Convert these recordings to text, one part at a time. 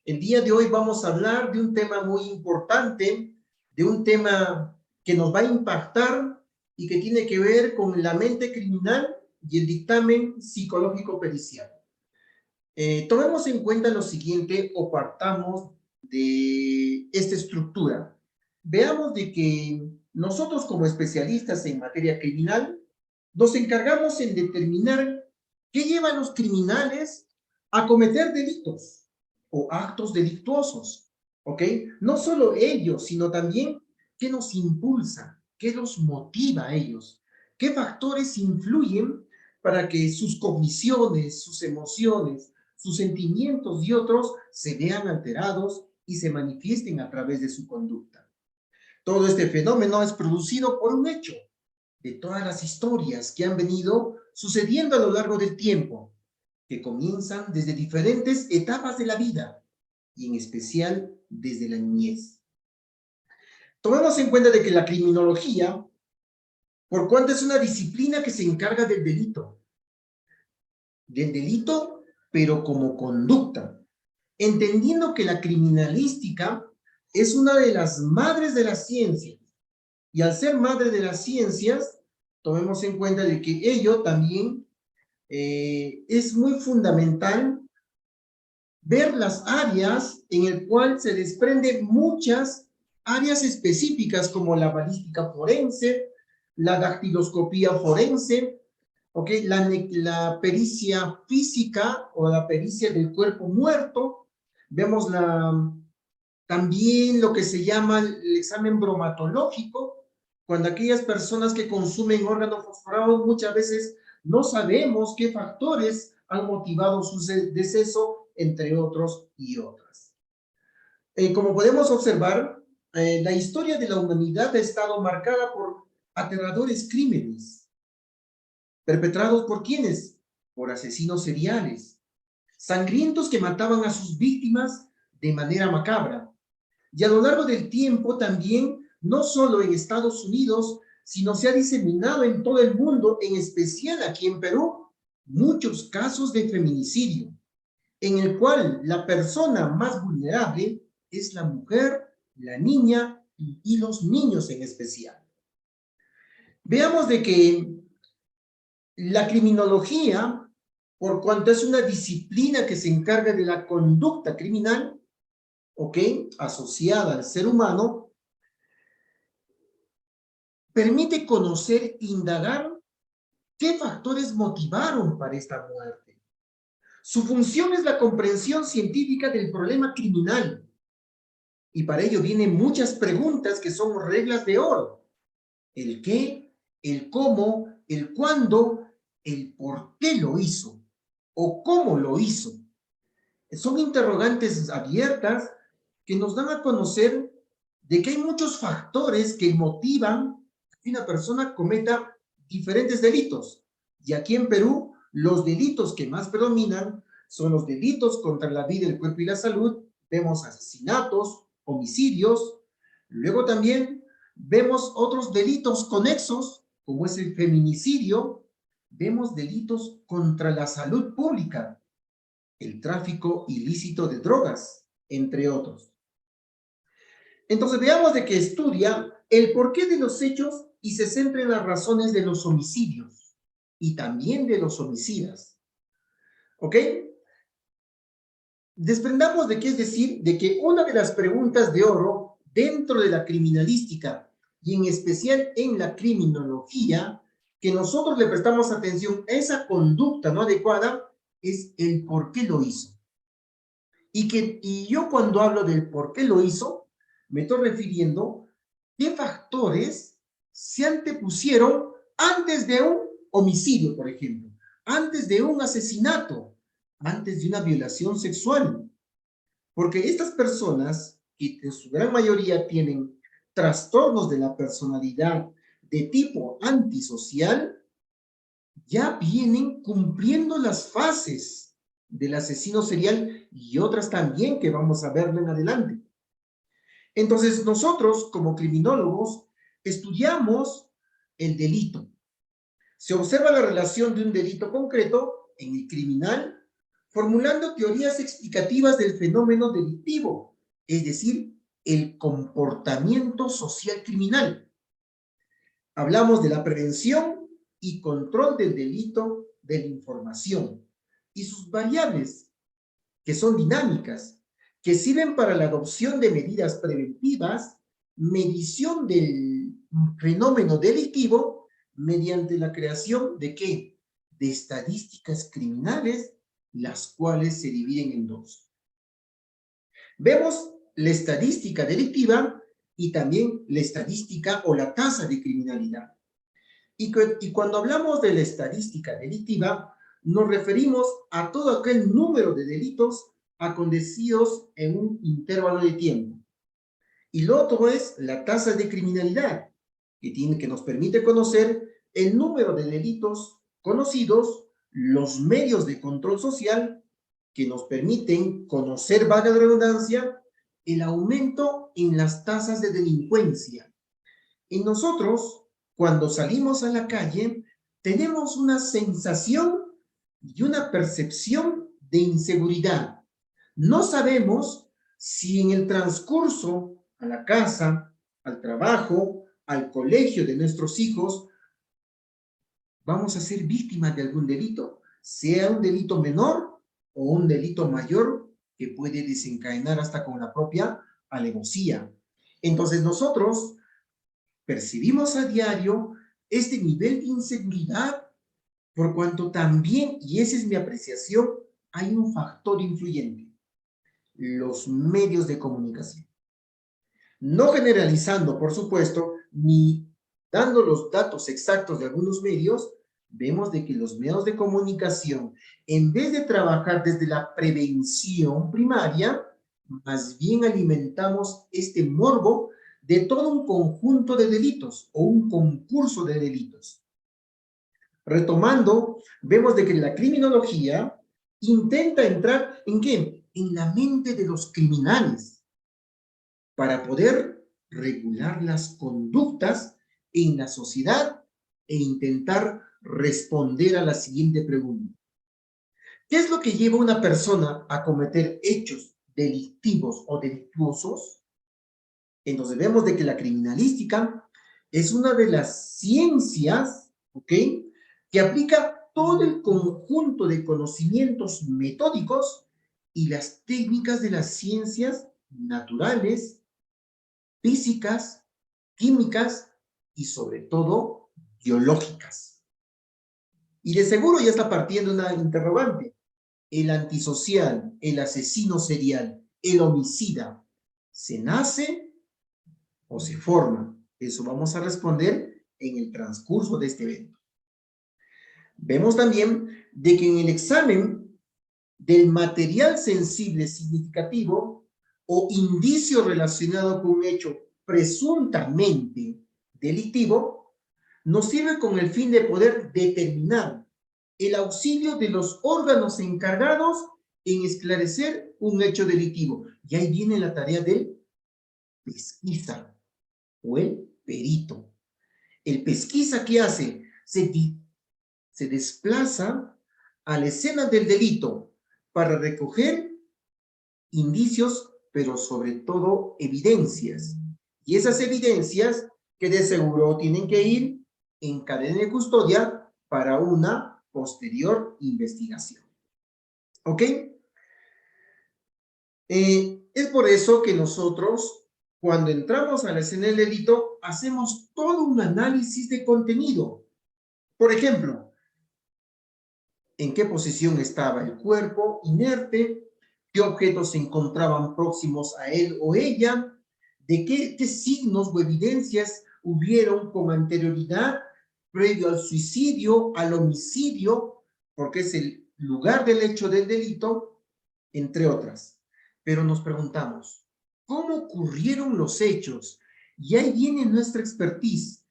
El día de hoy vamos a hablar de un tema muy importante, de un tema que nos va a impactar y que tiene que ver con la mente criminal y el dictamen psicológico pericial. Tomemos en cuenta lo siguiente o partamos de esta estructura. Veamos de que nosotros como especialistas en materia criminal nos encargamos en determinar qué lleva a los criminales a cometer delitos o actos delictuosos, ¿ok? No solo ellos, sino también qué nos impulsa, qué los motiva a ellos, qué factores influyen para que sus cogniciones, sus emociones, sus sentimientos y otros se vean alterados y se manifiesten a través de su conducta. Todo este fenómeno es producido por un hecho de todas las historias que han venido sucediendo a lo largo del tiempo, que comienzan desde diferentes etapas de la vida y en especial desde la niñez. Tomemos en cuenta de que la criminología, por cuanto es una disciplina que se encarga del delito, pero como conducta, entendiendo que la criminalística es una de las madres de las ciencias, y al ser madre de las ciencias, tomemos en cuenta de que ello también es muy fundamental ver las áreas en el cual se desprenden muchas áreas específicas como la balística forense, la dactiloscopía forense, ¿okay? La pericia física o la pericia del cuerpo muerto. Vemos también lo que se llama el examen bromatológico, cuando aquellas personas que consumen órganos fosforados muchas veces no sabemos qué factores han motivado su deceso, entre otros y otras. Como podemos observar, la historia de la humanidad ha estado marcada por aterradores crímenes. ¿Perpetrados por quiénes? Por asesinos seriales, sangrientos que mataban a sus víctimas de manera macabra. Y a lo largo del tiempo también, no solo en Estados Unidos, sino se ha diseminado en todo el mundo, en especial aquí en Perú, muchos casos de feminicidio, en el cual la persona más vulnerable es la mujer, la niña y los niños en especial. Veamos de que la criminología, por cuanto es una disciplina que se encarga de la conducta criminal, ¿ok?, asociada al ser humano, permite conocer, indagar qué factores motivaron para esta muerte. Su función es la comprensión científica del problema criminal. Y para ello vienen muchas preguntas que son reglas de oro. El qué, el cómo, el cuándo, el por qué lo hizo o cómo lo hizo. Son interrogantes abiertas que nos dan a conocer de que hay muchos factores que motivan que una persona cometa diferentes delitos. Y aquí en Perú, los delitos que más predominan son los delitos contra la vida, el cuerpo y la salud. Vemos asesinatos, homicidios. Luego también vemos otros delitos conexos, como es el feminicidio. Vemos delitos contra la salud pública, el tráfico ilícito de drogas, entre otros. Entonces veamos de que estudia el porqué de los hechos y se centra en las razones de los homicidios y también de los homicidas. ¿Ok? Desprendamos de qué es decir, de que una de las preguntas de oro dentro de la criminalística y en especial en la criminología, que nosotros le prestamos atención a esa conducta no adecuada, es el por qué lo hizo. Y yo cuando hablo del por qué lo hizo, me estoy refiriendo qué factores se antepusieron antes de un homicidio, por ejemplo, antes de un asesinato, antes de una violación sexual. Porque estas personas, que en su gran mayoría tienen trastornos de la personalidad de tipo antisocial, ya vienen cumpliendo las fases del asesino serial y otras también que vamos a verlo en adelante. Entonces, nosotros como criminólogos estudiamos el delito. Se observa la relación de un delito concreto en el criminal formulando teorías explicativas del fenómeno delictivo, es decir, el comportamiento social criminal. Hablamos de la prevención y control del delito de la información y sus variables, que son dinámicas, que sirven para la adopción de medidas preventivas, medición del fenómeno delictivo, mediante la creación de ¿qué? De estadísticas criminales, las cuales se dividen en dos. Vemos la estadística delictiva y también la estadística o la tasa de criminalidad. Y cuando hablamos de la estadística delictiva, nos referimos a todo aquel número de delitos acontecidos en un intervalo de tiempo. Y lo otro es la tasa de criminalidad, que nos permite conocer el número de delitos conocidos, los medios de control social que nos permiten conocer, valga la redundancia, el aumento en las tasas de delincuencia. Y nosotros, cuando salimos a la calle, tenemos una sensación y una percepción de inseguridad. No sabemos si en el transcurso a la casa, al trabajo, al colegio de nuestros hijos, vamos a ser víctimas de algún delito, sea un delito menor o un delito mayor que puede desencadenar hasta con la propia alevosía. Entonces nosotros percibimos a diario este nivel de inseguridad, por cuanto también, y esa es mi apreciación, hay un factor influyente: los medios de comunicación. No generalizando, por supuesto, ni dando los datos exactos de algunos medios, vemos de que los medios de comunicación, en vez de trabajar desde la prevención primaria, más bien alimentamos este morbo de todo un conjunto de delitos o un concurso de delitos. Retomando, vemos de que la criminología intenta entrar ¿en qué? En la mente de los criminales para poder regular las conductas en la sociedad e intentar responder a la siguiente pregunta: ¿qué es lo que lleva a una persona a cometer hechos delictivos o delictuosos? Entonces vemos de que la criminalística es una de las ciencias, ¿ok?, que aplica todo el conjunto de conocimientos metódicos y las técnicas de las ciencias naturales, físicas, químicas y sobre todo biológicas. Y de seguro ya está partiendo una interrogante: el antisocial, el asesino serial, el homicida, ¿se nace o se forma? Eso vamos a responder en el transcurso de este evento. Vemos también de que en el examen del material sensible significativo o indicio relacionado con un hecho presuntamente delictivo, nos sirve con el fin de poder determinar el auxilio de los órganos encargados en esclarecer un hecho delictivo. Y ahí viene la tarea del pesquisa o el perito. El pesquisa, ¿qué hace? Se desplaza a la escena del delito para recoger indicios, pero sobre todo evidencias. Y esas evidencias que de seguro tienen que ir en cadena de custodia para una posterior investigación. ¿Ok? Es por eso que nosotros, cuando entramos a la escena del delito, hacemos todo un análisis de contenido. Por ejemplo, ¿en qué posición estaba el cuerpo inerte? ¿Qué objetos se encontraban próximos a él o ella? ¿De qué signos o evidencias hubieron con anterioridad previo al suicidio, al homicidio, porque es el lugar del hecho del delito, entre otras? Pero nos preguntamos, ¿cómo ocurrieron los hechos? Y ahí viene nuestra expertise,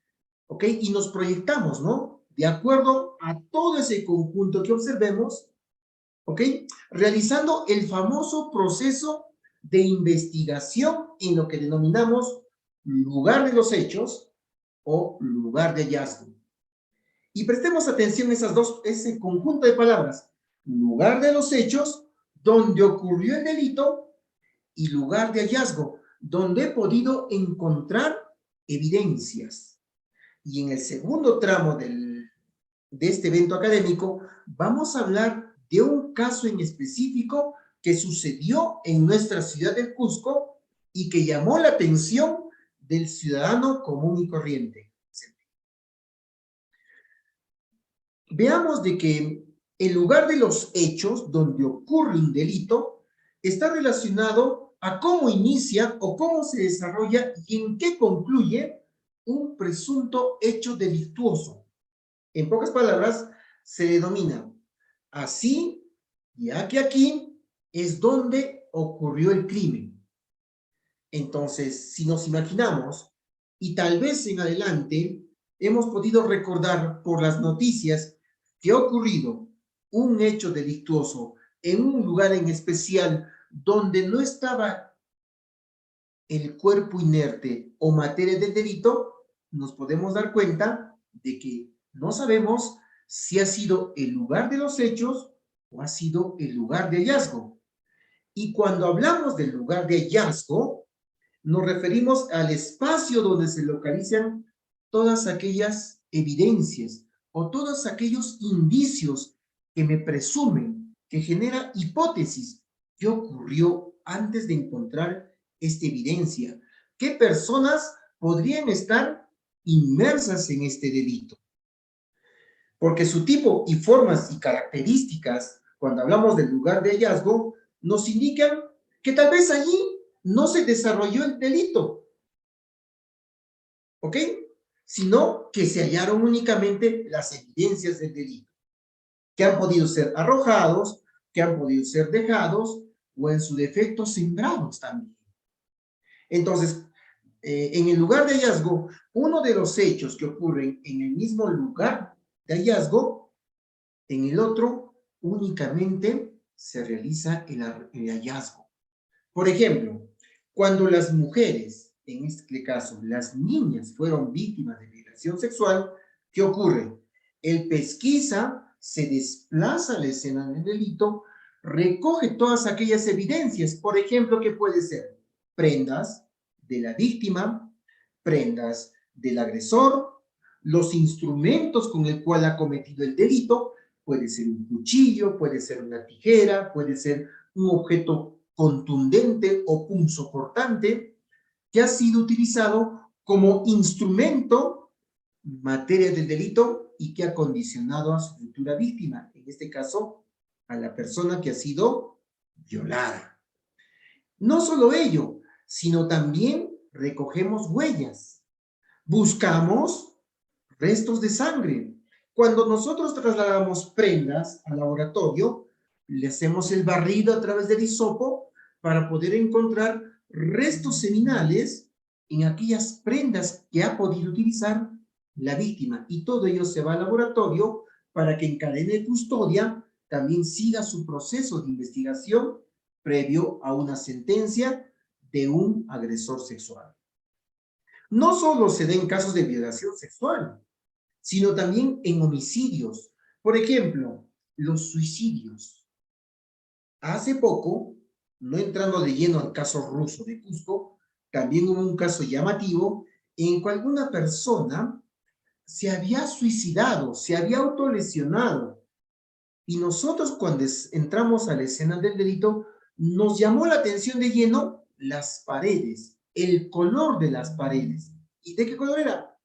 ¿ok? Y nos proyectamos, ¿no?, de acuerdo a todo ese conjunto que observemos, ¿ok?, realizando el famoso proceso de investigación en lo que denominamos lugar de los hechos o lugar de hallazgo. Y prestemos atención a ese conjunto de palabras, lugar de los hechos, donde ocurrió el delito, y lugar de hallazgo, donde he podido encontrar evidencias. Y en el segundo tramo de este evento académico, vamos a hablar de un caso en específico que sucedió en nuestra ciudad del Cusco y que llamó la atención del ciudadano común y corriente. Veamos de que el lugar de los hechos donde ocurre un delito está relacionado a cómo inicia o cómo se desarrolla y en qué concluye un presunto hecho delictuoso. En pocas palabras, se denomina así, ya que aquí es donde ocurrió el crimen. Entonces, si nos imaginamos, y tal vez en adelante hemos podido recordar por las noticias que ha ocurrido un hecho delictuoso en un lugar en especial donde no estaba el cuerpo inerte o materia del delito, nos podemos dar cuenta de que no sabemos si ha sido el lugar de los hechos o ha sido el lugar de hallazgo. Y cuando hablamos del lugar de hallazgo, nos referimos al espacio donde se localizan todas aquellas evidencias o todos aquellos indicios que me presumen, que genera hipótesis que ocurrió antes de encontrar esta evidencia. ¿Qué personas podrían estar inmersas en este delito? Porque su tipo y formas y características, cuando hablamos del lugar de hallazgo, nos indican que tal vez allí no se desarrolló el delito, ¿ok? Sino que se hallaron únicamente las evidencias del delito, que han podido ser arrojados, que han podido ser dejados, o en su defecto sembrados también. Entonces, en el lugar de hallazgo, uno de los hechos que ocurren en el mismo lugar de hallazgo, en el otro únicamente se realiza el hallazgo. Por ejemplo, cuando las mujeres, en este caso las niñas, fueron víctimas de violación sexual, ¿qué ocurre? El pesquisa se desplaza a la escena del delito, recoge todas aquellas evidencias, por ejemplo, que puede ser prendas de la víctima, prendas del agresor, los instrumentos con el cual ha cometido el delito, puede ser un cuchillo, puede ser una tijera, puede ser un objeto contundente o punzocortante que ha sido utilizado como instrumento, materia del delito y que ha condicionado a su futura víctima, en este caso, a la persona que ha sido violada. No solo ello, sino también recogemos huellas, buscamos restos de sangre. Cuando nosotros trasladamos prendas al laboratorio, le hacemos el barrido a través del hisopo para poder encontrar restos seminales en aquellas prendas que ha podido utilizar la víctima. Y todo ello se va al laboratorio para que en cadena de custodia también siga su proceso de investigación previo a una sentencia de un agresor sexual. No solo se da en casos de violación sexual, sino también en homicidios. Por ejemplo, los suicidios. Hace poco, no entrando de lleno al caso ruso de Cusco, también hubo un caso llamativo en que alguna persona se había suicidado, se había autolesionado. Y nosotros cuando entramos a la escena del delito, nos llamó la atención de lleno las paredes, el color de las paredes. ¿Y de qué color era?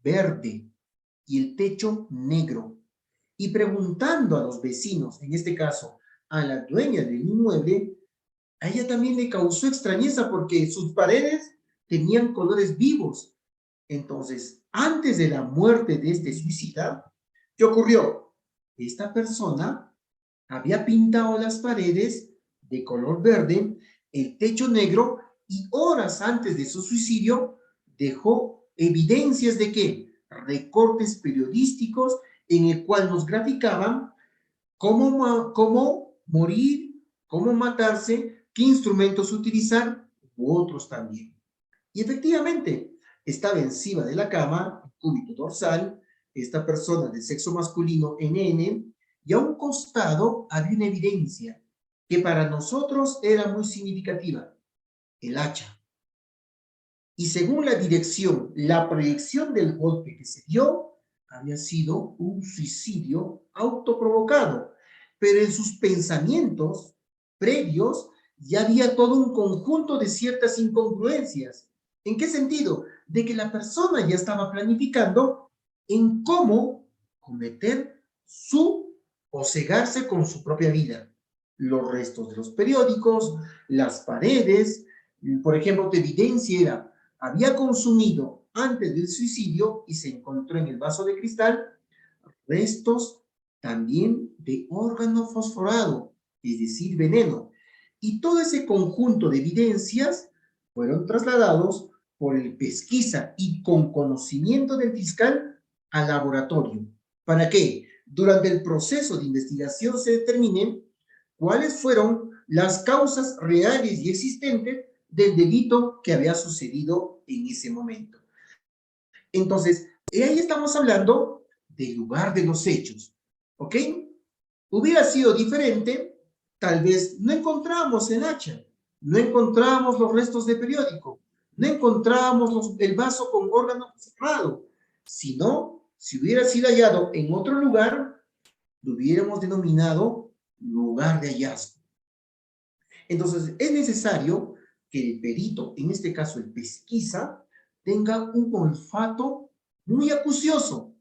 Verde. Y el techo negro. Y preguntando a los vecinos, en este caso a la dueña del inmueble, a ella también le causó extrañeza porque sus paredes tenían colores vivos. Entonces, antes de la muerte de este suicida, ¿qué ocurrió? Esta persona había pintado las paredes de color verde, el techo negro, y horas antes de su suicidio dejó evidencias de ¿qué? Recortes periodísticos en el cual nos graficaban cómo morir, cómo matarse, qué instrumentos utilizar, u otros también. Y efectivamente, estaba encima de la cama, cúbito dorsal, esta persona de sexo masculino NN, y a un costado había una evidencia que para nosotros era muy significativa, el hacha. Y según la dirección, la proyección del golpe que se dio, había sido un suicidio autoprovocado. Pero en sus pensamientos previos ya había todo un conjunto de ciertas incongruencias. ¿En qué sentido? De que la persona ya estaba planificando en cómo cometer su o cegarse con su propia vida. Los restos de los periódicos, las paredes, por ejemplo, de evidencia era había consumido antes del suicidio y se encontró en el vaso de cristal restos también de órgano fosforado, es decir, veneno. Y todo ese conjunto de evidencias fueron trasladados por el pesquisa y con conocimiento del fiscal al laboratorio. ¿Para qué? Durante el proceso de investigación se determinen cuáles fueron las causas reales y existentes del delito que había sucedido en ese momento. Entonces, ahí estamos hablando del lugar de los hechos, ¿ok? Hubiera sido diferente, tal vez no encontrábamos el hacha, no encontrábamos los restos de periódico, no encontrábamos el vaso con órgano cerrado, sino, si hubiera sido hallado en otro lugar, lo hubiéramos denominado lugar de hallazgo. Entonces, es necesario que el perito, en este caso el pesquisa, tenga un olfato muy acucioso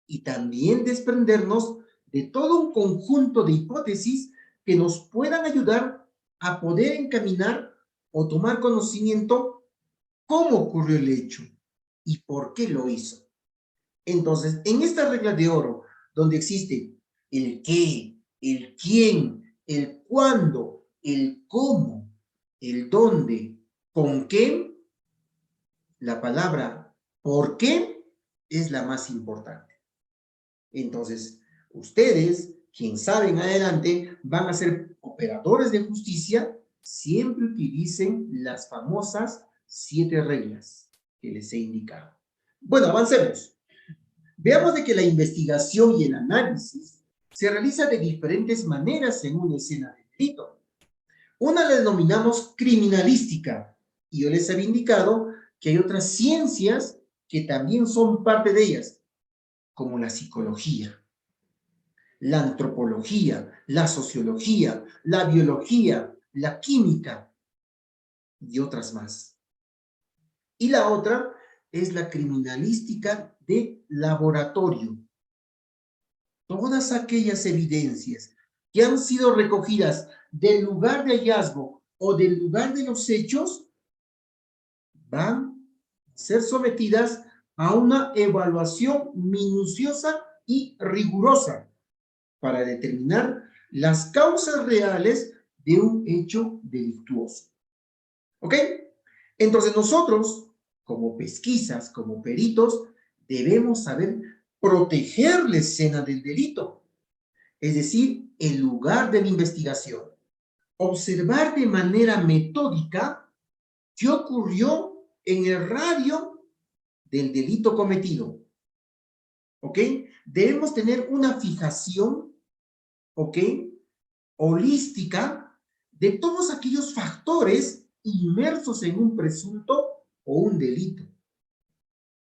y también desprendernos de todo un conjunto de hipótesis que nos puedan ayudar a poder encaminar o tomar conocimiento cómo ocurrió el hecho y por qué lo hizo. Entonces, en esta regla de oro, donde existe el qué, el quién, el cuándo, el cómo, el dónde, con qué, la palabra por qué es la más importante. Entonces, ustedes, quien saben adelante, van a ser operadores de justicia, siempre utilicen las famosas 7 reglas que les he indicado. Bueno, avancemos. Veamos de que la investigación y el análisis se realiza de diferentes maneras en una escena de delito. Una la denominamos criminalística, y yo les había indicado que hay otras ciencias que también son parte de ellas, como la psicología, la antropología, la sociología, la biología, la química y otras más. Y la otra es la criminalística de laboratorio. Todas aquellas evidencias que han sido recogidas del lugar de hallazgo o del lugar de los hechos van a ser sometidas a una evaluación minuciosa y rigurosa para determinar las causas reales de un hecho delictuoso. ¿Ok? Entonces nosotros, como pesquisas, como peritos, debemos saber proteger la escena del delito, es decir, el lugar de la investigación. Observar de manera metódica qué ocurrió en el radio del delito cometido. ¿Ok? Debemos tener una fijación, ¿ok?, holística de todos aquellos factores inmersos en un presunto o un delito.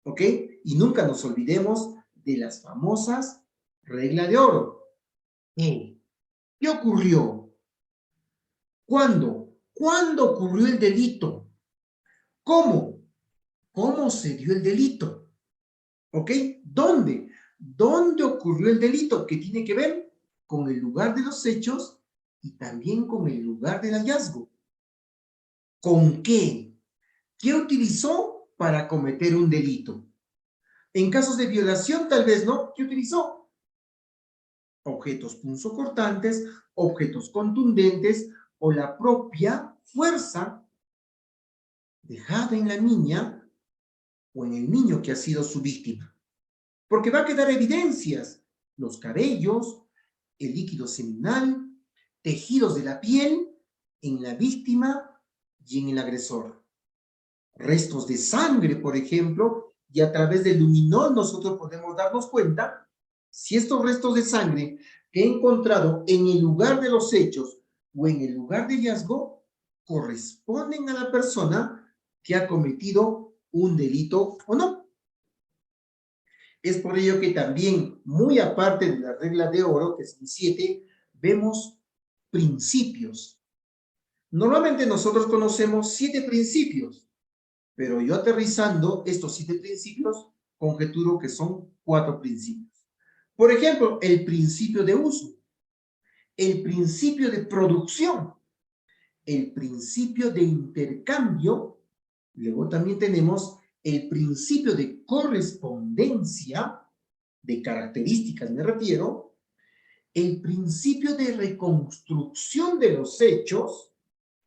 ¿Ok? Y nunca nos olvidemos de las famosas reglas de oro. ¿Qué ocurrió? ¿Cuándo? ¿Cuándo ocurrió el delito? ¿Cómo? ¿Cómo se dio el delito? ¿Ok? ¿Dónde? ¿Dónde ocurrió el delito? Que tiene que ver con el lugar de los hechos y también con el lugar del hallazgo. ¿Con qué? ¿Qué utilizó para cometer un delito? En casos de violación, tal vez no. ¿Qué utilizó? Objetos punzocortantes, objetos contundentes o la propia fuerza dejada en la niña o en el niño que ha sido su víctima. Porque va a quedar evidencias, los cabellos, el líquido seminal, tejidos de la piel en la víctima y en el agresor. Restos de sangre, por ejemplo, y a través del luminol nosotros podemos darnos cuenta si estos restos de sangre que he encontrado en el lugar de los hechos o en el lugar de hallazgo corresponden a la persona que ha cometido un delito o no. Es por ello que también, muy aparte de la regla de oro, que son 7, vemos principios. Normalmente nosotros conocemos 7 principios, pero yo aterrizando estos 7 principios, conjeturo que son 4 principios. Por ejemplo, el principio de uso, el principio de producción, el principio de intercambio, luego también tenemos el principio de correspondencia, de características me refiero, el principio de reconstrucción de los hechos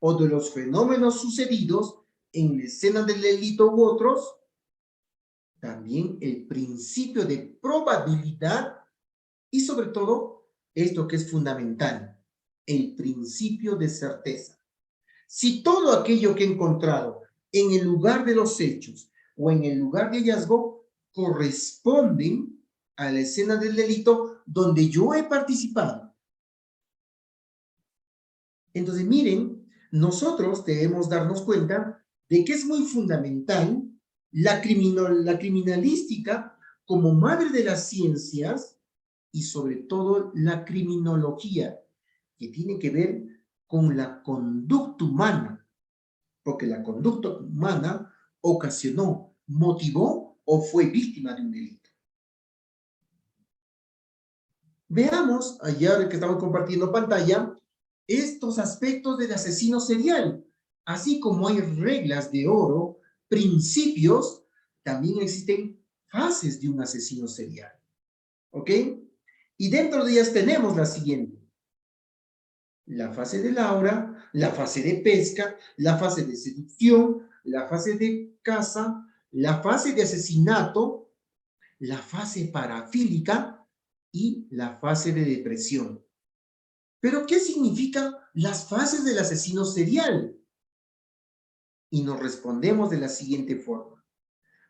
o de los fenómenos sucedidos en la escena del delito u otros, también el principio de probabilidad y sobre todo esto que es fundamental, el principio de certeza. Si todo aquello que he encontrado en el lugar de los hechos o en el lugar de hallazgo corresponden a la escena del delito donde yo he participado. Entonces, miren, nosotros debemos darnos cuenta de que es muy fundamental la criminalística como madre de las ciencias y sobre todo la criminología, que tiene que ver con la conducta humana, porque la conducta humana ocasionó, motivó o fue víctima de un delito. Veamos, allá que estamos compartiendo pantalla, estos aspectos del asesino serial. Así como hay reglas de oro, principios, también existen fases de un asesino serial. ¿Ok? Y dentro de ellas tenemos la siguiente. La fase de Laura, la fase de pesca, la fase de seducción, la fase de caza, la fase de asesinato, la fase parafílica y la fase de depresión. ¿Pero qué significan las fases del asesino serial? Y nos respondemos de la siguiente forma.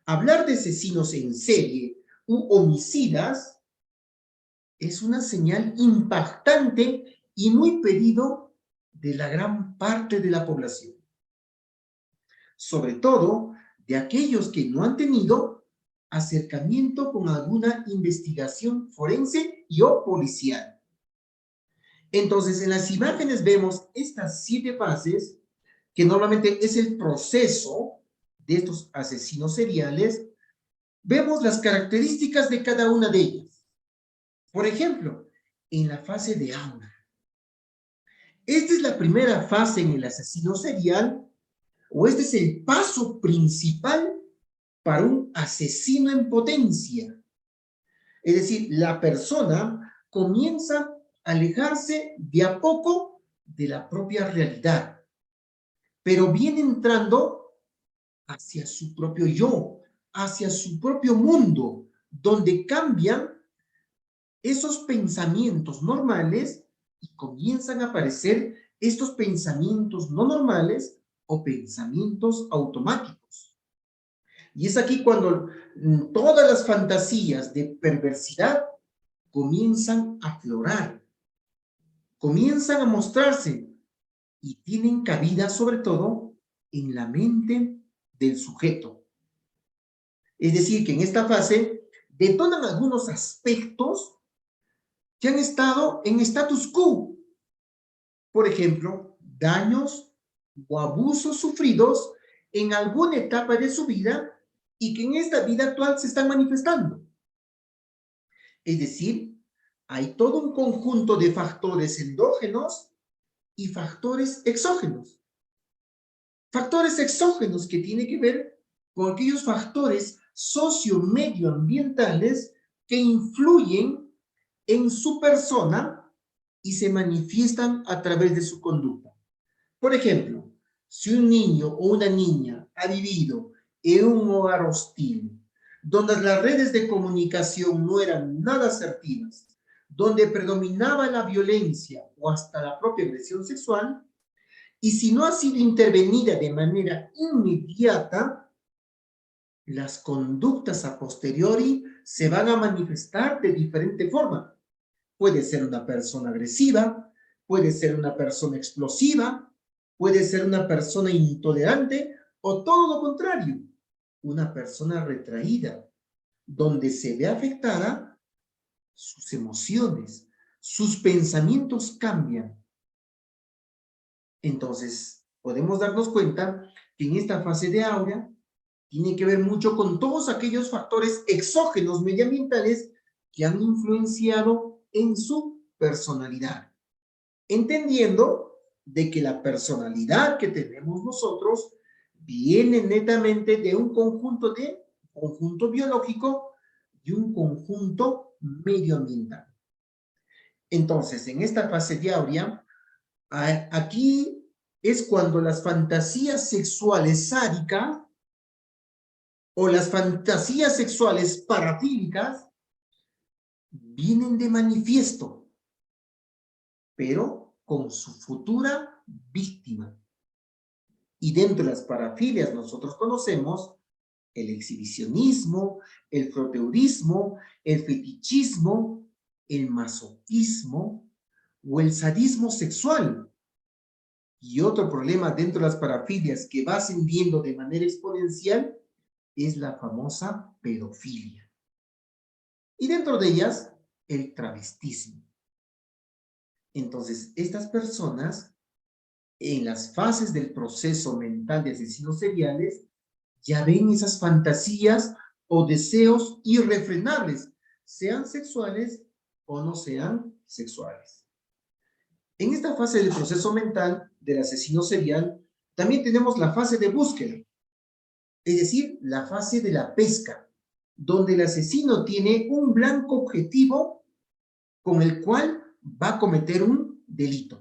Hablar de asesinos en serie u homicidas es una señal impactante y muy pedido de la gran parte de la población. Sobre todo de aquellos que no han tenido acercamiento con alguna investigación forense y o policial. Entonces, en las imágenes vemos estas 7 fases, que normalmente es el proceso de estos asesinos seriales. Vemos las características de cada una de ellas. Por ejemplo, en la fase de Aura. Esta es la primera fase en el asesino serial, o este es el paso principal para un asesino en potencia. Es decir, la persona comienza a alejarse de a poco de la propia realidad, pero viene entrando hacia su propio yo, hacia su propio mundo, donde cambian esos pensamientos normales y comienzan a aparecer estos pensamientos no normales o pensamientos automáticos. Y es aquí cuando todas las fantasías de perversidad comienzan a aflorar, comienzan a mostrarse y tienen cabida sobre todo en la mente del sujeto. Es decir, que en esta fase detonan algunos aspectos que han estado en status quo. Por ejemplo, daños o abusos sufridos en alguna etapa de su vida y que en esta vida actual se están manifestando. Es decir, hay todo un conjunto de factores endógenos y factores exógenos. Factores exógenos que tienen que ver con aquellos factores socio-medioambientales que influyen en su persona y se manifiestan a través de su conducta. Por ejemplo, si un niño o una niña ha vivido en un hogar hostil, donde las redes de comunicación no eran nada asertivas, donde predominaba la violencia o hasta la propia agresión sexual, y si no ha sido intervenida de manera inmediata, las conductas a posteriori se van a manifestar de diferente forma. Puede ser una persona agresiva, puede ser una persona explosiva, puede ser una persona intolerante o todo lo contrario, una persona retraída, donde se ve afectada sus emociones, sus pensamientos cambian. Entonces, podemos darnos cuenta que en esta fase de aura tiene que ver mucho con todos aquellos factores exógenos medioambientales que han influenciado en su personalidad. Entendiendo de que la personalidad que tenemos nosotros viene netamente de un conjunto biológico y un conjunto medioambiental. Entonces, en esta fase de áurea, aquí es cuando las fantasías sexuales sádicas o las fantasías sexuales parafílicas vienen de manifiesto, pero con su futura víctima. Y dentro de las parafilias nosotros conocemos el exhibicionismo, el froteurismo, el fetichismo, el masoquismo o el sadismo sexual. Y otro problema dentro de las parafilias que va ascendiendo de manera exponencial es la famosa pedofilia. Y dentro de ellas, el travestismo. Entonces, estas personas, en las fases del proceso mental de asesinos seriales, ya ven esas fantasías o deseos irrefrenables, sean sexuales o no sean sexuales. En esta fase del proceso mental del asesino serial, también tenemos la fase de búsqueda, es decir, la fase de la pesca, donde el asesino tiene un blanco objetivo con el cual va a cometer un delito.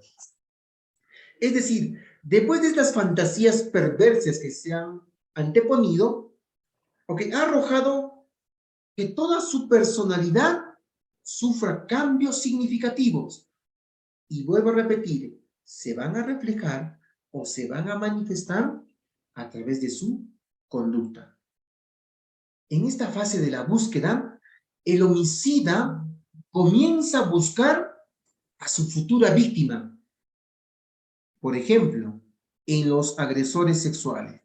Es decir, después de estas fantasías perversas que se han anteponido, ha arrojado que toda su personalidad sufra cambios significativos. Y vuelvo a repetir, se van a reflejar o se van a manifestar a través de su conducta. En esta fase de la búsqueda, el homicida comienza a buscar a su futura víctima. Por ejemplo, en los agresores sexuales.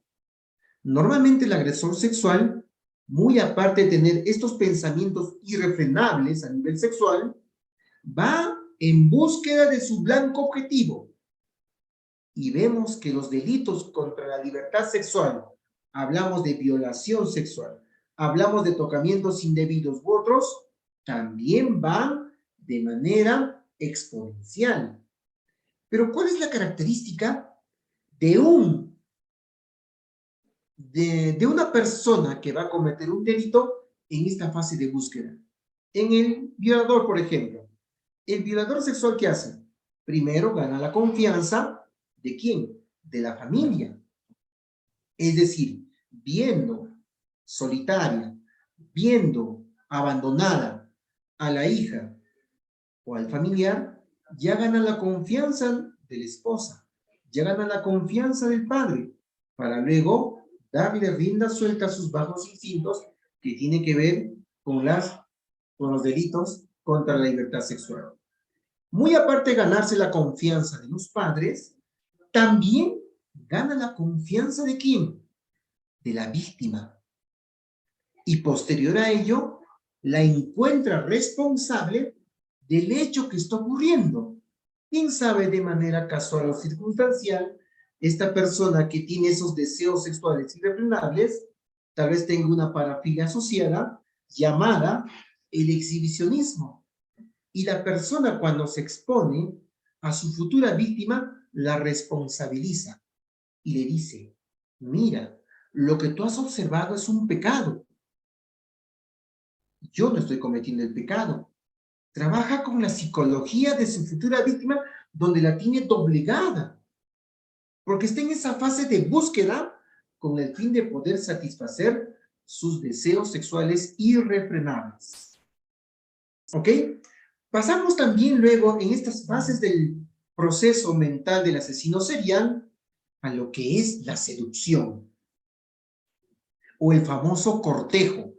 Normalmente el agresor sexual, muy aparte de tener estos pensamientos irrefrenables a nivel sexual, va en búsqueda de su blanco objetivo. Y vemos que los delitos contra la libertad sexual, hablamos de violación sexual, hablamos de tocamientos indebidos u otros, también van de manera exponencial. Pero ¿cuál es la característica de una persona que va a cometer un delito en esta fase de búsqueda? En el violador, por ejemplo. El violador sexual, ¿qué hace? Primero gana la confianza ¿de quién? De la familia. Es decir, viendo solitaria, viendo abandonada a la hija o al familiar, ya gana la confianza de la esposa, ya gana la confianza del padre, para luego darle rienda suelta a sus bajos instintos que tiene que ver con los delitos contra la libertad sexual. Muy aparte de ganarse la confianza de los padres, también gana la confianza ¿de quién? De la víctima. Y posterior a ello, la encuentra responsable del hecho que está ocurriendo. ¿Quién sabe de manera casual o circunstancial, esta persona que tiene esos deseos sexuales irrefrenables, tal vez tenga una parafilia asociada llamada el exhibicionismo? Y la persona cuando se expone a su futura víctima, la responsabiliza y le dice, mira, lo que tú has observado es un pecado. Yo no estoy cometiendo el pecado. Trabaja con la psicología de su futura víctima donde la tiene doblegada. Porque está en esa fase de búsqueda con el fin de poder satisfacer sus deseos sexuales irrefrenables. ¿Ok? Pasamos también luego en estas fases del proceso mental del asesino serial a lo que es la seducción o el famoso cortejo.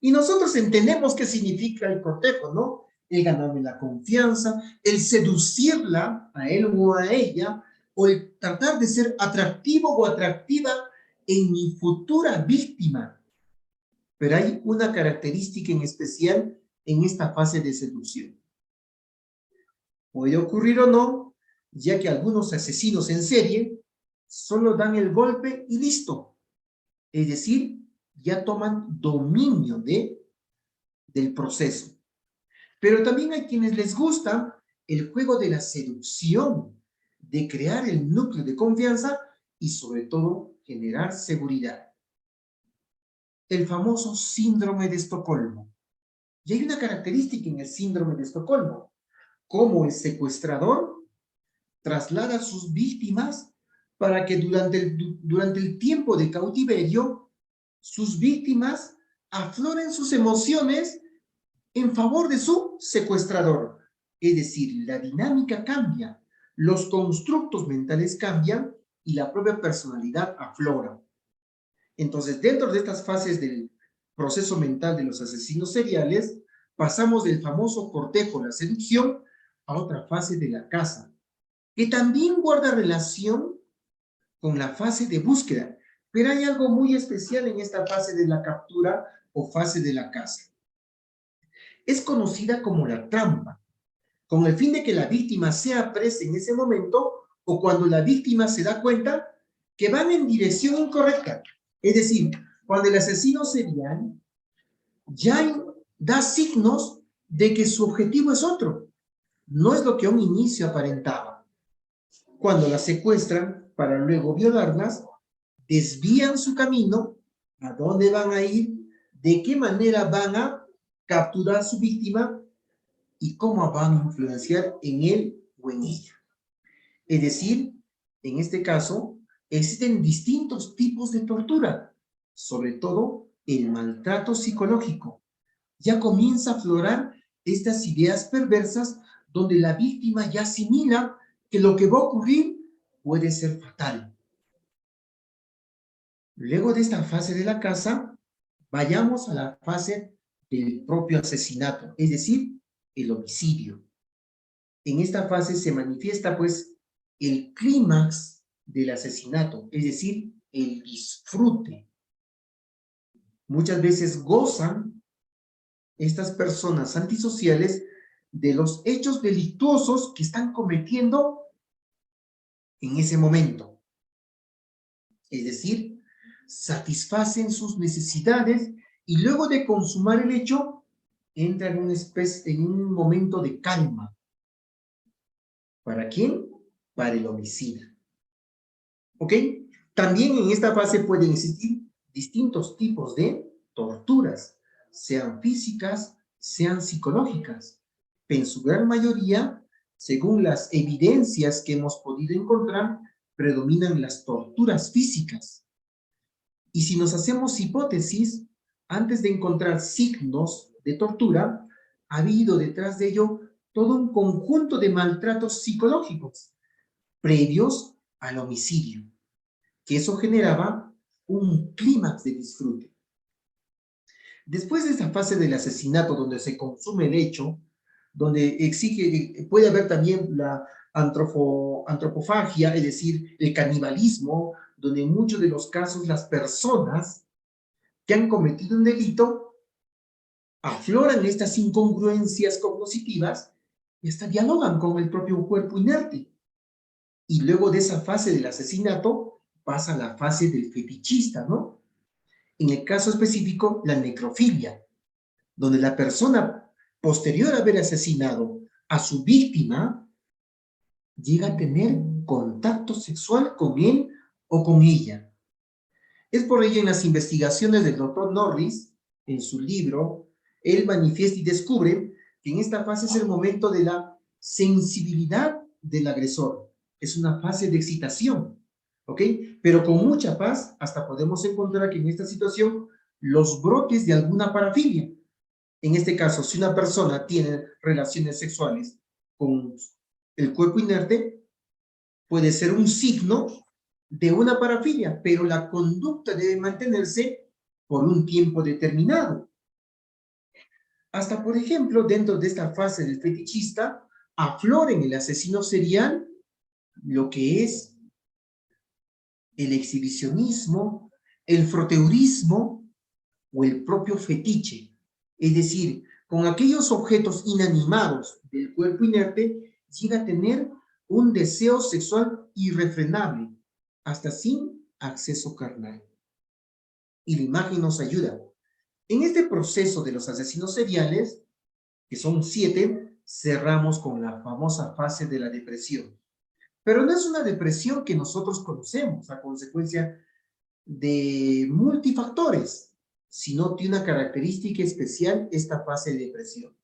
Y nosotros entendemos qué significa el cortejo, ¿no? El ganarme la confianza, el seducirla a él o a ella, o el tratar de ser atractivo o atractiva en mi futura víctima. Pero hay una característica en especial en esta fase de seducción. Puede ocurrir o no, ya que algunos asesinos en serie solo dan el golpe y listo. Es decir, ya toman dominio del proceso. Pero también hay quienes les gusta el juego de la seducción, de crear el núcleo de confianza y sobre todo generar seguridad. El famoso síndrome de Estocolmo. Y hay una característica en el síndrome de Estocolmo, como el secuestrador traslada a sus víctimas para que durante el tiempo de cautiverio sus víctimas afloren sus emociones en favor de su secuestrador. Es decir, la dinámica cambia, los constructos mentales cambian y la propia personalidad aflora. Entonces, dentro de estas fases del proceso mental de los asesinos seriales, pasamos del famoso cortejo, la seducción, a otra fase de la caza, que también guarda relación con la fase de búsqueda, pero hay algo muy especial en esta fase de la captura o fase de la caza. Es conocida como la trampa, con el fin de que la víctima sea presa en ese momento o cuando la víctima se da cuenta que van en dirección incorrecta. Es decir, cuando el asesino serial ya da signos de que su objetivo es otro, no es lo que a un inicio aparentaba. Cuando las secuestran para luego violarlas, desvían su camino, a dónde van a ir, de qué manera van a capturar a su víctima y cómo van a influenciar en él o en ella. Es decir, en este caso, existen distintos tipos de tortura, sobre todo el maltrato psicológico. Ya comienza a aflorar estas ideas perversas donde la víctima ya asimila que lo que va a ocurrir puede ser fatal. Luego de esta fase de la caza, vayamos a la fase del propio asesinato, es decir, el homicidio. En esta fase se manifiesta, pues, el clímax del asesinato, es decir, el disfrute. Muchas veces gozan estas personas antisociales de los hechos delictuosos que están cometiendo en ese momento. Es decir, satisfacen sus necesidades y luego de consumar el hecho, entran en un momento de calma. ¿Para quién? Para el homicida. ¿Ok? También en esta fase pueden existir distintos tipos de torturas, sean físicas, sean psicológicas. En su gran mayoría, según las evidencias que hemos podido encontrar, predominan las torturas físicas. Y si nos hacemos hipótesis, antes de encontrar signos de tortura, ha habido detrás de ello todo un conjunto de maltratos psicológicos previos al homicidio, que eso generaba un clímax de disfrute. Después de esta fase del asesinato, donde se consume el hecho, donde puede haber también la antropofagia, es decir, el canibalismo, donde en muchos de los casos las personas que han cometido un delito afloran estas incongruencias cognitivas y hasta dialogan con el propio cuerpo inerte. Y luego de esa fase del asesinato pasa a la fase del fetichista, ¿no? En el caso específico, la necrofilia, donde la persona posterior a haber asesinado a su víctima llega a tener contacto sexual con él o con ella. Es por ello en las investigaciones del doctor Norris, en su libro, él manifiesta y descubre que en esta fase es el momento de la sensibilidad del agresor. Es una fase de excitación, ¿ok? Pero con mucha paz, hasta podemos encontrar que en esta situación los brotes de alguna parafilia. En este caso, si una persona tiene relaciones sexuales con el cuerpo inerte, puede ser un signo de una parafilia, pero la conducta debe mantenerse por un tiempo determinado. Hasta, por ejemplo, dentro de esta fase del fetichista, aflora en el asesino serial lo que es el exhibicionismo, el froteurismo o el propio fetiche. Es decir, con aquellos objetos inanimados del cuerpo inerte, llega a tener un deseo sexual irrefrenable, hasta sin acceso carnal. Y la imagen nos ayuda. En este proceso de los asesinos seriales, que son 7, cerramos con la famosa fase de la depresión. Pero no es una depresión que nosotros conocemos a consecuencia de multifactores, sino tiene una característica especial esta fase de depresión,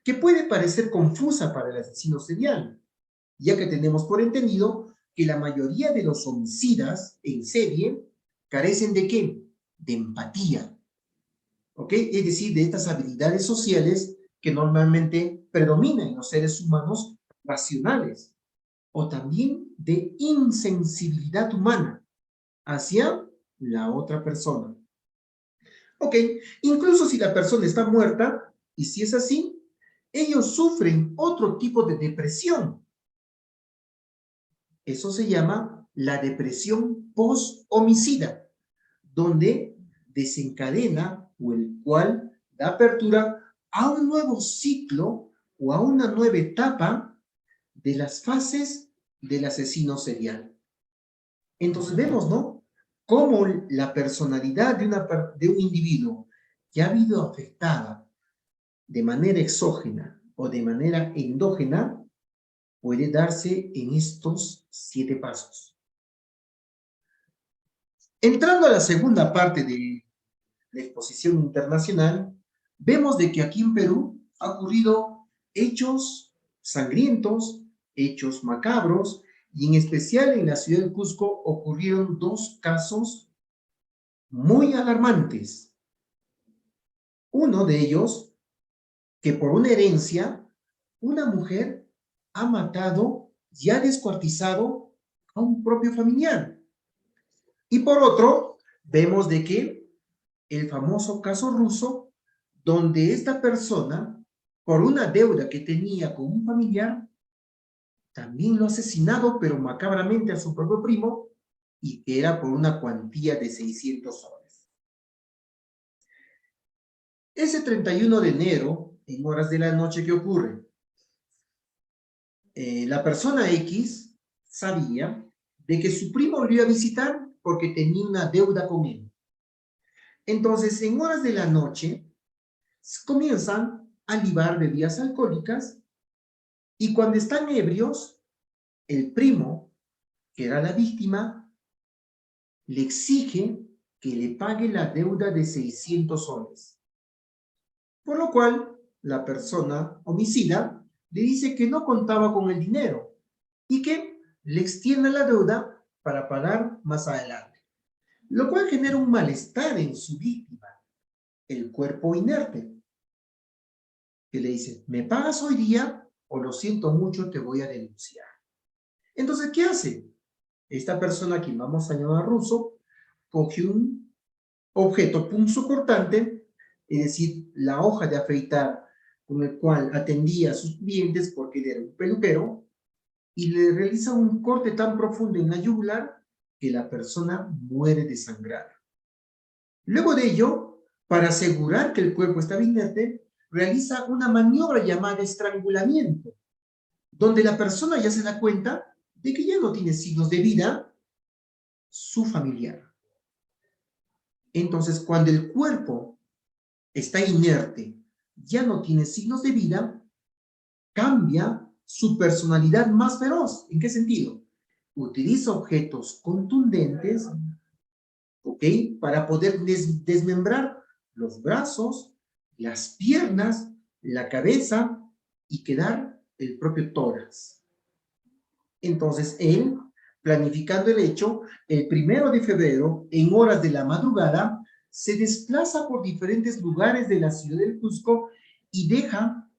que puede parecer confusa para el asesino serial, ya que tenemos por entendido que la mayoría de los homicidas en serie carecen ¿de qué? De empatía, ¿ok? Es decir, de estas habilidades sociales que normalmente predominan en los seres humanos racionales, o también de insensibilidad humana hacia la otra persona. Ok, incluso si la persona está muerta, y si es así, ellos sufren otro tipo de depresión. Eso se llama la depresión post-homicida, donde desencadena o el cual da apertura a un nuevo ciclo o a una nueva etapa de las fases del asesino serial. Entonces vemos, ¿no? Cómo la personalidad de un individuo que ha habido afectada de manera exógena o de manera endógena puede darse en estos 7 pasos. Entrando a la segunda parte de la exposición internacional, vemos de que aquí en Perú ha ocurrido hechos sangrientos, hechos macabros, y en especial en la ciudad de Cusco ocurrieron 2 casos muy alarmantes. Uno de ellos, que por una herencia, una mujer ha matado y ha descuartizado a un propio familiar. Y por otro, vemos de que el famoso caso ruso, donde esta persona, por una deuda que tenía con un familiar, también lo ha asesinado, pero macabramente a su propio primo, y que era por una cuantía de 600 soles. Ese 31 de enero, en horas de la noche, ¿qué ocurre? La persona X sabía de que su primo lo iba a visitar porque tenía una deuda con él. Entonces, en horas de la noche, comienzan a libar bebidas alcohólicas y cuando están ebrios, el primo, que era la víctima, le exige que le pague la deuda de 600 soles. Por lo cual, la persona homicida le dice que no contaba con el dinero y que le extiende la deuda para pagar más adelante, lo cual genera un malestar en su víctima, el cuerpo inerte, que le dice, ¿me pagas hoy día o lo siento mucho, te voy a denunciar? Entonces, ¿qué hace? Esta persona, a quien vamos a llamar ruso, coge un objeto punzocortante, es decir, la hoja de afeitar con el cual atendía a sus clientes porque él era un peluquero, y le realiza un corte tan profundo en la yugular que la persona muere desangrada. Luego de ello, para asegurar que el cuerpo estaba inerte, realiza una maniobra llamada estrangulamiento, donde la persona ya se da cuenta de que ya no tiene signos de vida su familiar. Entonces, cuando el cuerpo está inerte, ya no tiene signos de vida, cambia su personalidad más feroz. ¿En qué sentido? Utiliza objetos contundentes, ¿ok? Para poder desmembrar los brazos, las piernas, la cabeza y quedar el propio tórax. Entonces, él, planificando el hecho, el 1 de febrero, en horas de la madrugada, se desplaza por diferentes lugares de la ciudad del Cusco y deja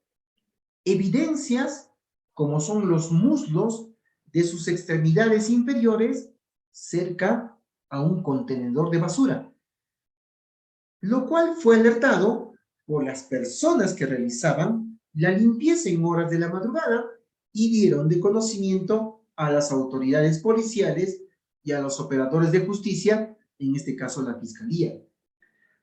evidencias, como son los muslos de sus extremidades inferiores, cerca a un contenedor de basura, lo cual fue alertado por las personas que realizaban la limpieza en horas de la madrugada y dieron de conocimiento a las autoridades policiales y a los operadores de justicia, en este caso la fiscalía.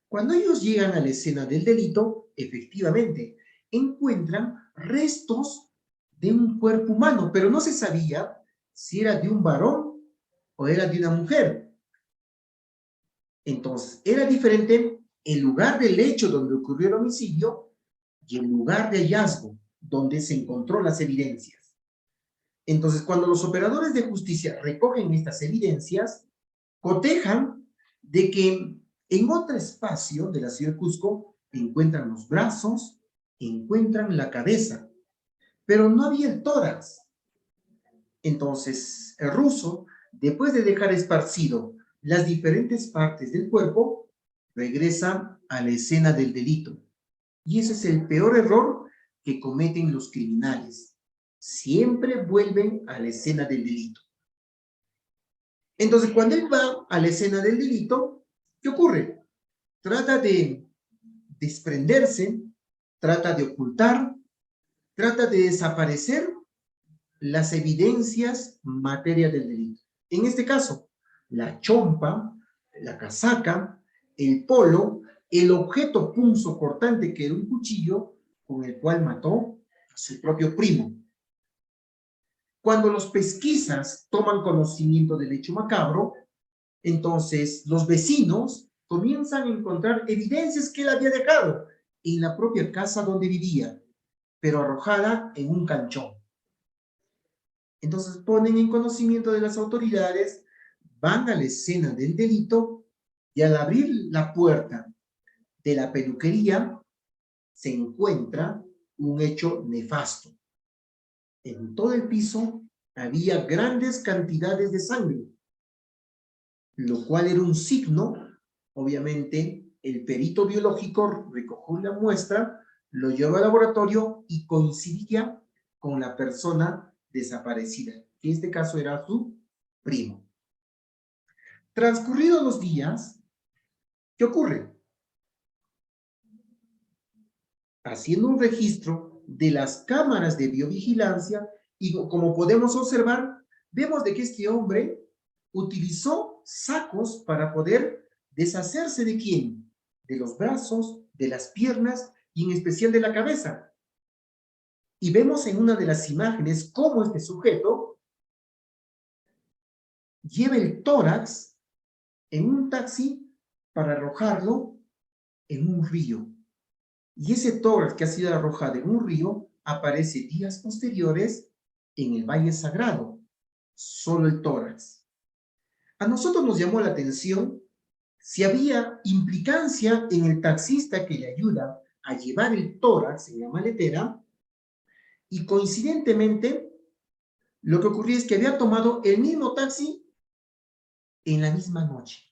Cuando ellos llegan a la escena del delito, efectivamente, encuentran restos de un cuerpo humano, pero no se sabía si era de un varón o era de una mujer. Entonces, era diferente el lugar del hecho donde ocurrió el homicidio y el lugar de hallazgo donde se encontró las evidencias. Entonces, cuando los operadores de justicia recogen estas evidencias, cotejan de que en otro espacio de la ciudad de Cusco encuentran los brazos, encuentran la cabeza, pero no había el tórax. Entonces, el ruso, después de dejar esparcido las diferentes partes del cuerpo, regresa a la escena del delito. Y ese es el peor error que cometen los criminales. Siempre vuelven a la escena del delito. Entonces, cuando él va a la escena del delito, ¿qué ocurre? Trata de desprenderse, trata de ocultar, trata de desaparecer las evidencias materia del delito. En este caso, la chompa, la casaca, el polo, el objeto punzocortante que era un cuchillo con el cual mató a su propio primo. Cuando los pesquisas toman conocimiento del hecho macabro, entonces los vecinos comienzan a encontrar evidencias que él había dejado en la propia casa donde vivía, pero arrojada en un canchón. Entonces ponen en conocimiento de las autoridades, van a la escena del delito y al abrir la puerta de la peluquería se encuentra un hecho nefasto. En todo el piso había grandes cantidades de sangre, lo cual era un signo. Obviamente, el perito biológico recogió la muestra, lo llevó al laboratorio y coincidía con la persona desaparecida, que en este caso era su primo. Transcurridos los días, ¿qué ocurre? Haciendo un registro de las cámaras de biovigilancia y como podemos observar, vemos de que este hombre utilizó sacos para poder deshacerse de quién, de los brazos, de las piernas y en especial de la cabeza. Y vemos en una de las imágenes cómo este sujeto lleva el tórax en un taxi para arrojarlo en un río. Y ese tórax que ha sido arrojado en un río aparece días posteriores en el Valle Sagrado, solo el tórax. A nosotros nos llamó la atención si había implicancia en el taxista que le ayuda a llevar el tórax en la maletera, y coincidentemente lo que ocurría es que había tomado el mismo taxi en la misma noche,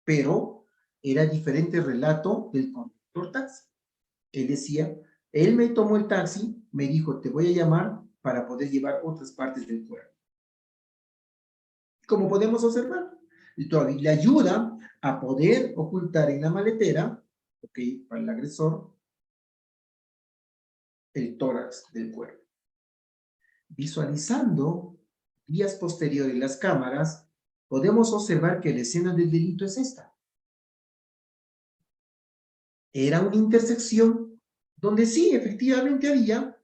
pero era diferente el relato del conductor taxi. Él decía, él me tomó el taxi, me dijo, te voy a llamar para poder llevar otras partes del cuerpo. Como podemos observar, le ayuda a poder ocultar en la maletera, para el agresor, el tórax del cuerpo. Visualizando días posteriores las cámaras, podemos observar que la escena del delito es esta. Era una intersección donde sí, efectivamente había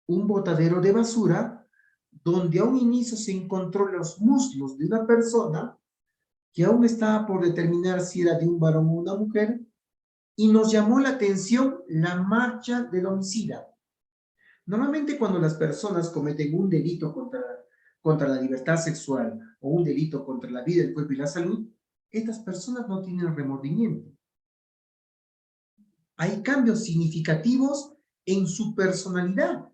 un botadero de basura, donde a un inicio se encontró los muslos de una persona que aún estaba por determinar si era de un varón o una mujer, y nos llamó la atención la marcha del homicida. Normalmente cuando las personas cometen un delito contra la libertad sexual o un delito contra la vida, el cuerpo y la salud, estas personas no tienen remordimiento. Hay cambios significativos en su personalidad,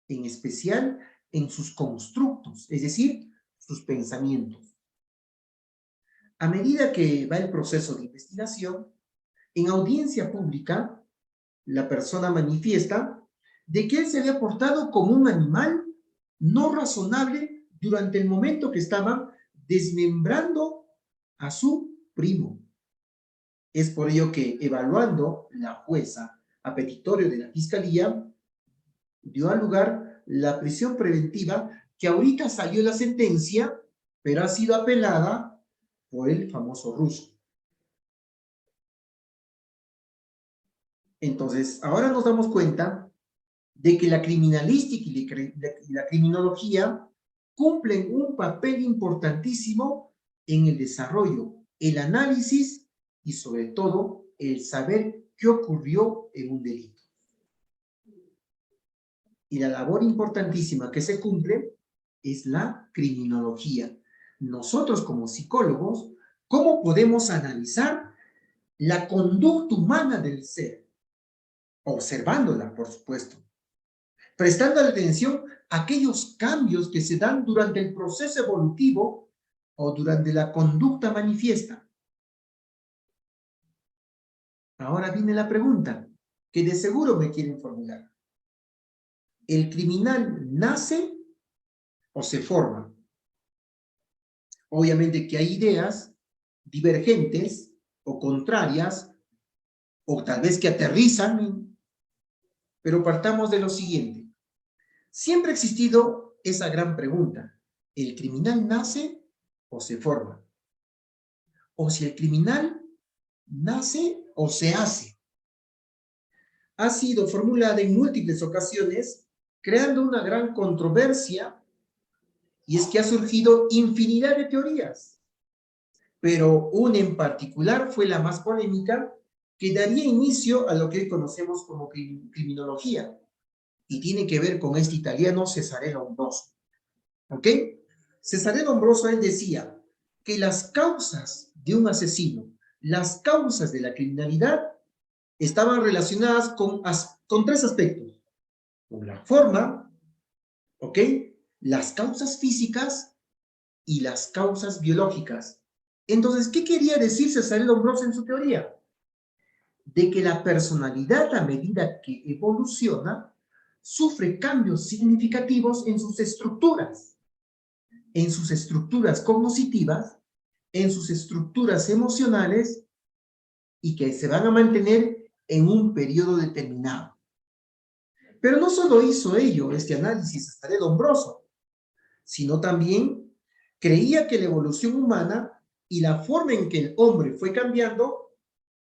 en especial en sus constructos, es decir, sus pensamientos. A medida que va el proceso de investigación, en audiencia pública, la persona manifiesta de que él se había portado como un animal no razonable durante el momento que estaba desmembrando a su primo. Es por ello que, evaluando la jueza a petitorio de la Fiscalía, dio a lugar la prisión preventiva, que ahorita salió la sentencia, pero ha sido apelada por el famoso ruso. Entonces, ahora nos damos cuenta de que la criminalística y la criminología cumplen un papel importantísimo en el desarrollo, el análisis y sobre todo el saber qué ocurrió en un delito. Y la labor importantísima que se cumple es la criminología. Nosotros como psicólogos, ¿cómo podemos analizar la conducta humana del ser? Observándola, por supuesto. Prestando atención a aquellos cambios que se dan durante el proceso evolutivo o durante la conducta manifiesta. Ahora viene la pregunta, que de seguro me quieren formular. ¿El criminal nace o se forma? Obviamente que hay ideas divergentes o contrarias, o tal vez que aterrizan, pero partamos de lo siguiente. Siempre ha existido esa gran pregunta, ¿el criminal nace o se forma? O si el criminal nace o se hace. Ha sido formulada en múltiples ocasiones, creando una gran controversia, y es que ha surgido infinidad de teorías, pero una en particular fue la más polémica, que daría inicio a lo que hoy conocemos como criminología, y tiene que ver con este italiano Cesare Lombroso. ¿Ok? Cesare Lombroso, él decía que las causas de un asesino, las causas de la criminalidad, estaban relacionadas con tres aspectos. Con la forma, ¿ok? Las causas físicas y las causas biológicas. Entonces, ¿qué quería decir Cesare Lombroso en su teoría? De que la personalidad, a medida que evoluciona, sufre cambios significativos en sus estructuras cognitivas, en sus estructuras emocionales, y que se van a mantener en un periodo determinado. Pero no solo hizo ello este análisis Cesare Lombroso, sino también creía que la evolución humana y la forma en que el hombre fue cambiando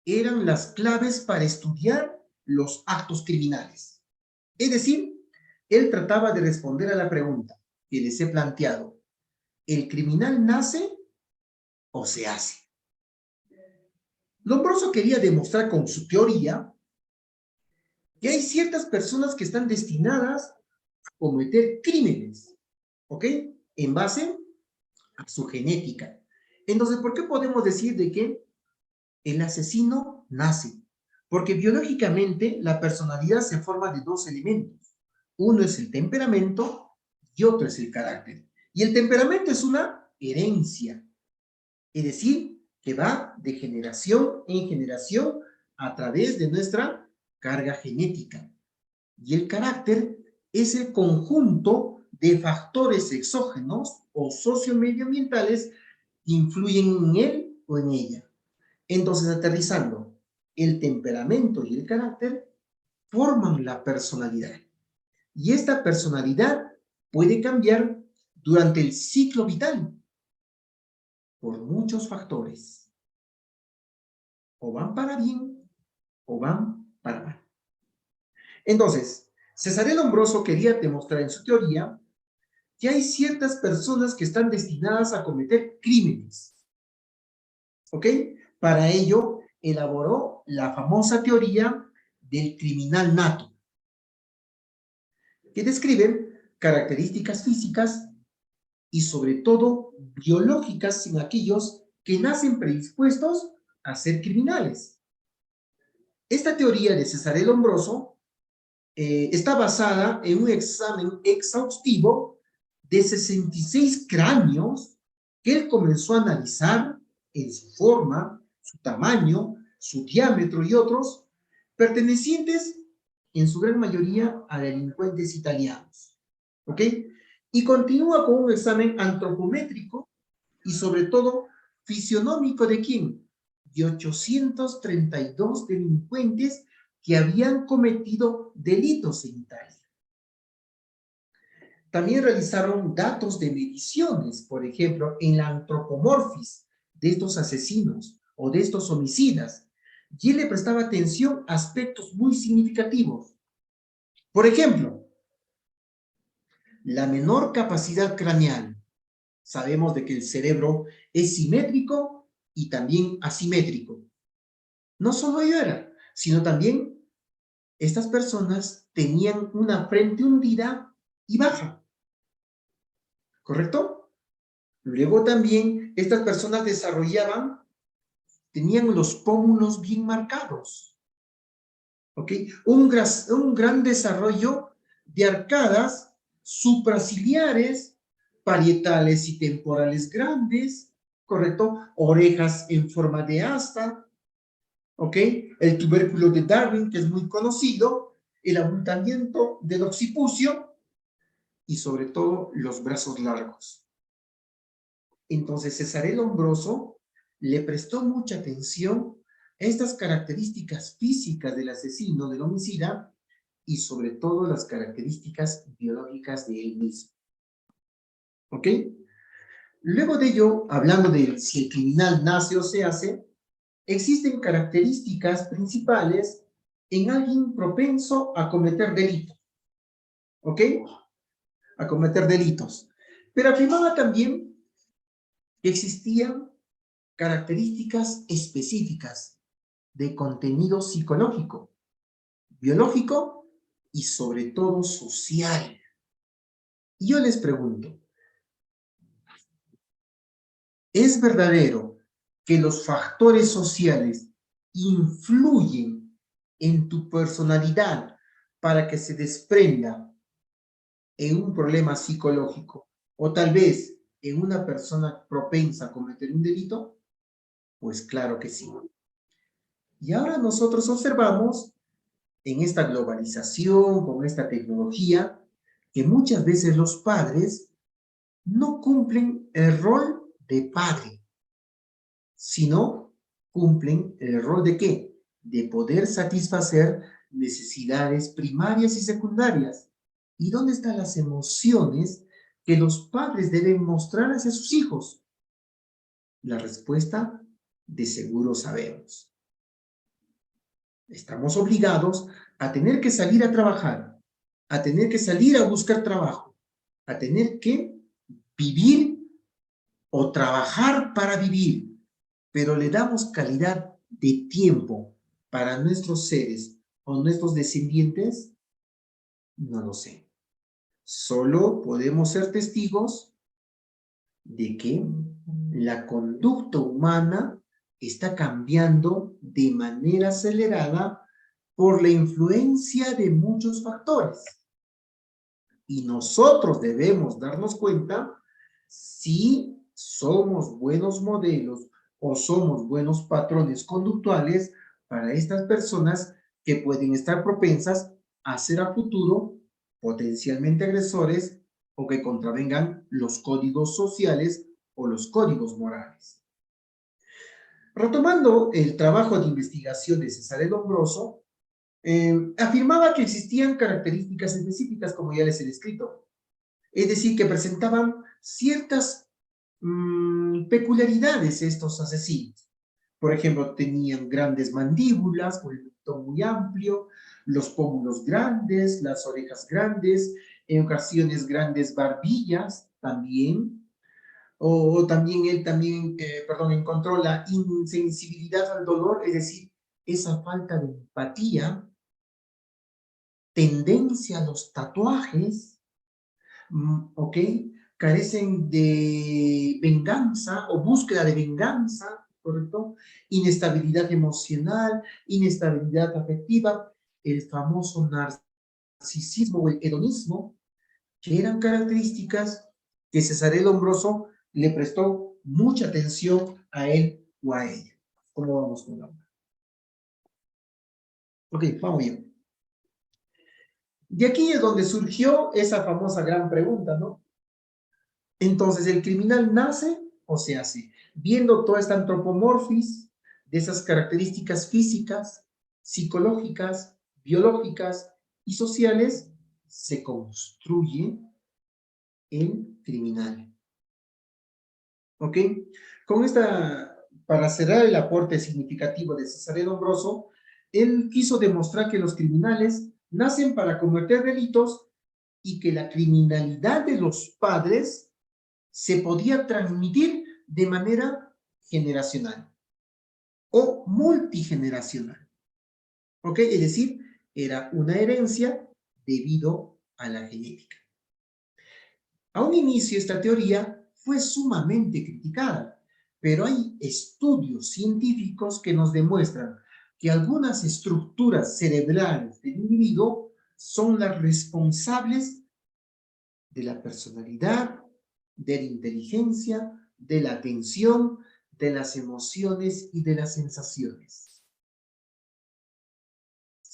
eran las claves para estudiar los actos criminales. Es decir, él trataba de responder a la pregunta que les he planteado: ¿el criminal nace o se hace? Lombroso quería demostrar con su teoría que hay ciertas personas que están destinadas a cometer crímenes, ¿ok? En base a su genética. Entonces, ¿por qué podemos decir de que el asesino nace? Porque biológicamente la personalidad se forma de dos elementos. Uno es el temperamento y otro es el carácter. Y el temperamento es una herencia, es decir, que va de generación en generación a través de nuestra carga genética. Y el carácter es el conjunto de factores exógenos o sociomedioambientales que influyen en él o en ella. Entonces, aterrizando, el temperamento y el carácter forman la personalidad. Y esta personalidad puede cambiar durante el ciclo vital por muchos factores. O van para bien o van para mal. Entonces, Cesare Lombroso quería demostrar en su teoría que hay ciertas personas que están destinadas a cometer crímenes. ¿Ok? Para ello, elaboró la famosa teoría del criminal nato, que describe características físicas y sobre todo biológicas en aquellos que nacen predispuestos a ser criminales. Esta teoría de Cesare Lombroso está basada en un examen exhaustivo de 66 cráneos que él comenzó a analizar en su forma, su tamaño, su diámetro y otros, pertenecientes en su gran mayoría a delincuentes italianos. ¿Ok? Y continúa con un examen antropométrico y sobre todo fisionómico. ¿De quién? de 832 delincuentes que habían cometido delitos en Italia. También realizaron datos de mediciones, por ejemplo, en la antropomorfis de estos asesinos o de estos homicidas, y él le prestaba atención a aspectos muy significativos. Por ejemplo, la menor capacidad craneal. Sabemos de que el cerebro es simétrico y también asimétrico. No solo ello era, sino también estas personas tenían una frente hundida y baja. ¿Correcto? Luego también estas personas tenían los pómulos bien marcados. ¿Ok? Un gran desarrollo de arcadas supraciliares, parietales y temporales grandes, ¿correcto? Orejas en forma de asta, ¿ok? El tubérculo de Darwin, que es muy conocido, el abultamiento del occipucio y sobre todo los brazos largos. Entonces Cesare Lombroso le prestó mucha atención a estas características físicas del asesino, del homicida, y sobre todo las características biológicas de él mismo. ¿Ok? Luego de ello, hablando de si el criminal nace o se hace, existen características principales en alguien propenso a cometer delitos. ¿Ok? A cometer delitos. Pero afirmaba también que existían características específicas de contenido psicológico, biológico y sobre todo social. Y yo les pregunto, ¿es verdadero que los factores sociales influyen en tu personalidad para que se desprenda en un problema psicológico o tal vez en una persona propensa a cometer un delito? Pues claro que sí. Y ahora nosotros observamos en esta globalización, con esta tecnología, que muchas veces los padres no cumplen el rol de padre, sino cumplen el rol de ¿qué? De poder satisfacer necesidades primarias y secundarias. ¿Y dónde están las emociones que los padres deben mostrar hacia sus hijos? La respuesta, de seguro sabemos. Estamos obligados a tener que salir a trabajar, a tener que salir a buscar trabajo, a tener que vivir o trabajar para vivir, pero le damos calidad de tiempo para nuestros seres o nuestros descendientes. No lo sé. Solo podemos ser testigos de que la conducta humana está cambiando de manera acelerada por la influencia de muchos factores. Y nosotros debemos darnos cuenta si somos buenos modelos o somos buenos patrones conductuales para estas personas que pueden estar propensas a ser a futuro potencialmente agresores o que contravengan los códigos sociales o los códigos morales. Retomando el trabajo de investigación de Cesare Lombroso, afirmaba que existían características específicas, como ya les he descrito, es decir, que presentaban ciertas peculiaridades estos asesinos. Por ejemplo, tenían grandes mandíbulas, con el mentón muy amplio, los pómulos grandes, las orejas grandes, en ocasiones grandes barbillas también, o también él encontró la insensibilidad al dolor, es decir, esa falta de empatía, tendencia a los tatuajes, ¿ok? Carecen de venganza o búsqueda de venganza, ¿correcto? Inestabilidad emocional, inestabilidad afectiva, el famoso narcisismo o el hedonismo, que eran características que Cesare Lombroso le prestó mucha atención a él o a ella. ¿Cómo vamos con la? Ok, vamos bien. De aquí es donde surgió esa famosa gran pregunta, ¿no? Entonces, ¿el criminal nace o se hace? Viendo toda esta antropomorfis, de esas características físicas, psicológicas, biológicas y sociales, se construye el criminal. ¿Ok? Con esta, para cerrar el aporte significativo de Cesare Lombroso, él quiso demostrar que los criminales nacen para cometer delitos y que la criminalidad de los padres se podía transmitir de manera generacional o multigeneracional. ¿Ok? Es decir, era una herencia debido a la genética. A un inicio esta teoría fue sumamente criticada, pero hay estudios científicos que nos demuestran que algunas estructuras cerebrales del individuo son las responsables de la personalidad, de la inteligencia, de la atención, de las emociones y de las sensaciones.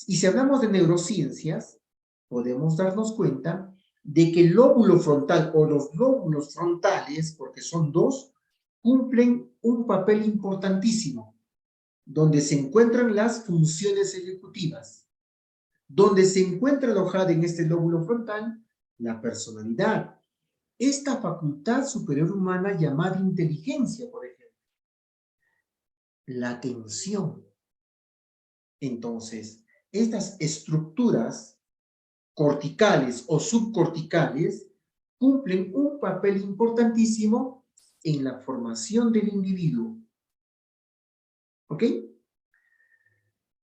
Y si hablamos de neurociencias, podemos darnos cuenta de que el lóbulo frontal o los lóbulos frontales, porque son dos, cumplen un papel importantísimo, donde se encuentran las funciones ejecutivas, donde se encuentra alojada en este lóbulo frontal la personalidad, esta facultad superior humana llamada inteligencia, por ejemplo, la atención. Entonces, estas estructuras corticales o subcorticales cumplen un papel importantísimo en la formación del individuo. ¿Ok?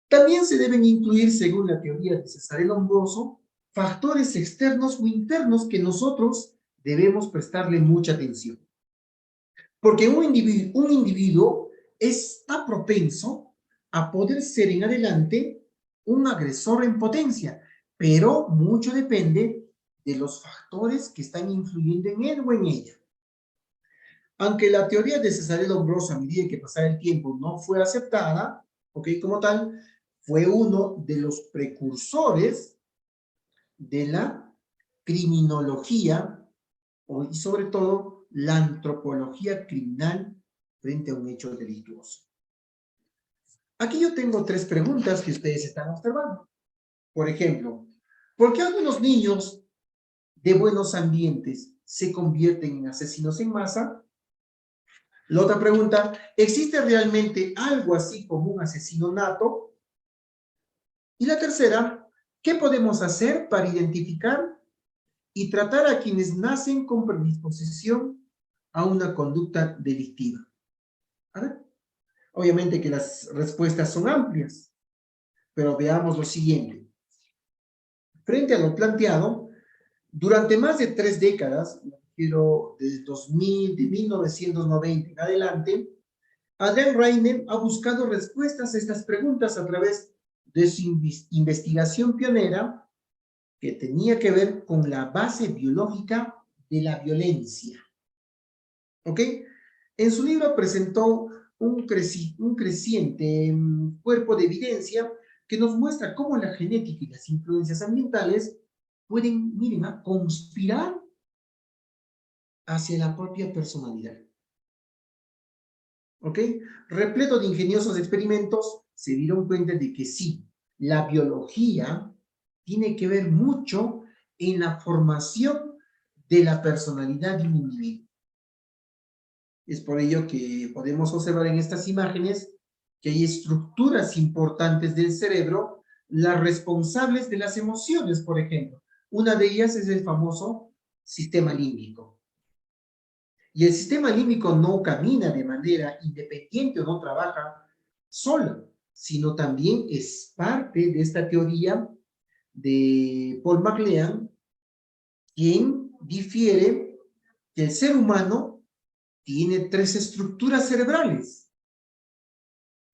También se deben incluir, según la teoría de Cesare Lombroso, factores externos o internos que nosotros debemos prestarle mucha atención. Porque un individuo está propenso a poder ser en adelante un agresor en potencia, pero mucho depende de los factores que están influyendo en él o en ella. Aunque la teoría de Cesare Lombroso, a medida que pasaba el tiempo, no fue aceptada, ¿ok? Como tal, fue uno de los precursores de la criminología y sobre todo la antropología criminal frente a un hecho delictuoso. Aquí yo tengo 3 preguntas que ustedes están observando. Por ejemplo, ¿por qué algunos niños de buenos ambientes se convierten en asesinos en masa? La otra pregunta, ¿existe realmente algo así como un asesino nato? Y la tercera, ¿qué podemos hacer para identificar y tratar a quienes nacen con predisposición a una conducta delictiva? A ver, obviamente que las respuestas son amplias, pero veamos lo siguiente. Frente a lo planteado, durante más de 3 décadas, quiero desde 2000, de 1990 en adelante, Adrian Reiner ha buscado respuestas a estas preguntas a través de su investigación pionera que tenía que ver con la base biológica de la violencia. ¿Ok? En su libro presentó un creciente cuerpo de evidencia que nos muestra cómo la genética y las influencias ambientales pueden, miren, conspirar hacia la propia personalidad. ¿Ok? Repleto de ingeniosos experimentos, se dieron cuenta de que sí, la biología tiene que ver mucho en la formación de la personalidad de un individuo. Es por ello que podemos observar en estas imágenes que hay estructuras importantes del cerebro, las responsables de las emociones, por ejemplo. Una de ellas es el famoso sistema límbico. Y el sistema límbico no camina de manera independiente o no trabaja solo, sino también es parte de esta teoría de Paul MacLean, quien difiere que el ser humano tiene 3 estructuras cerebrales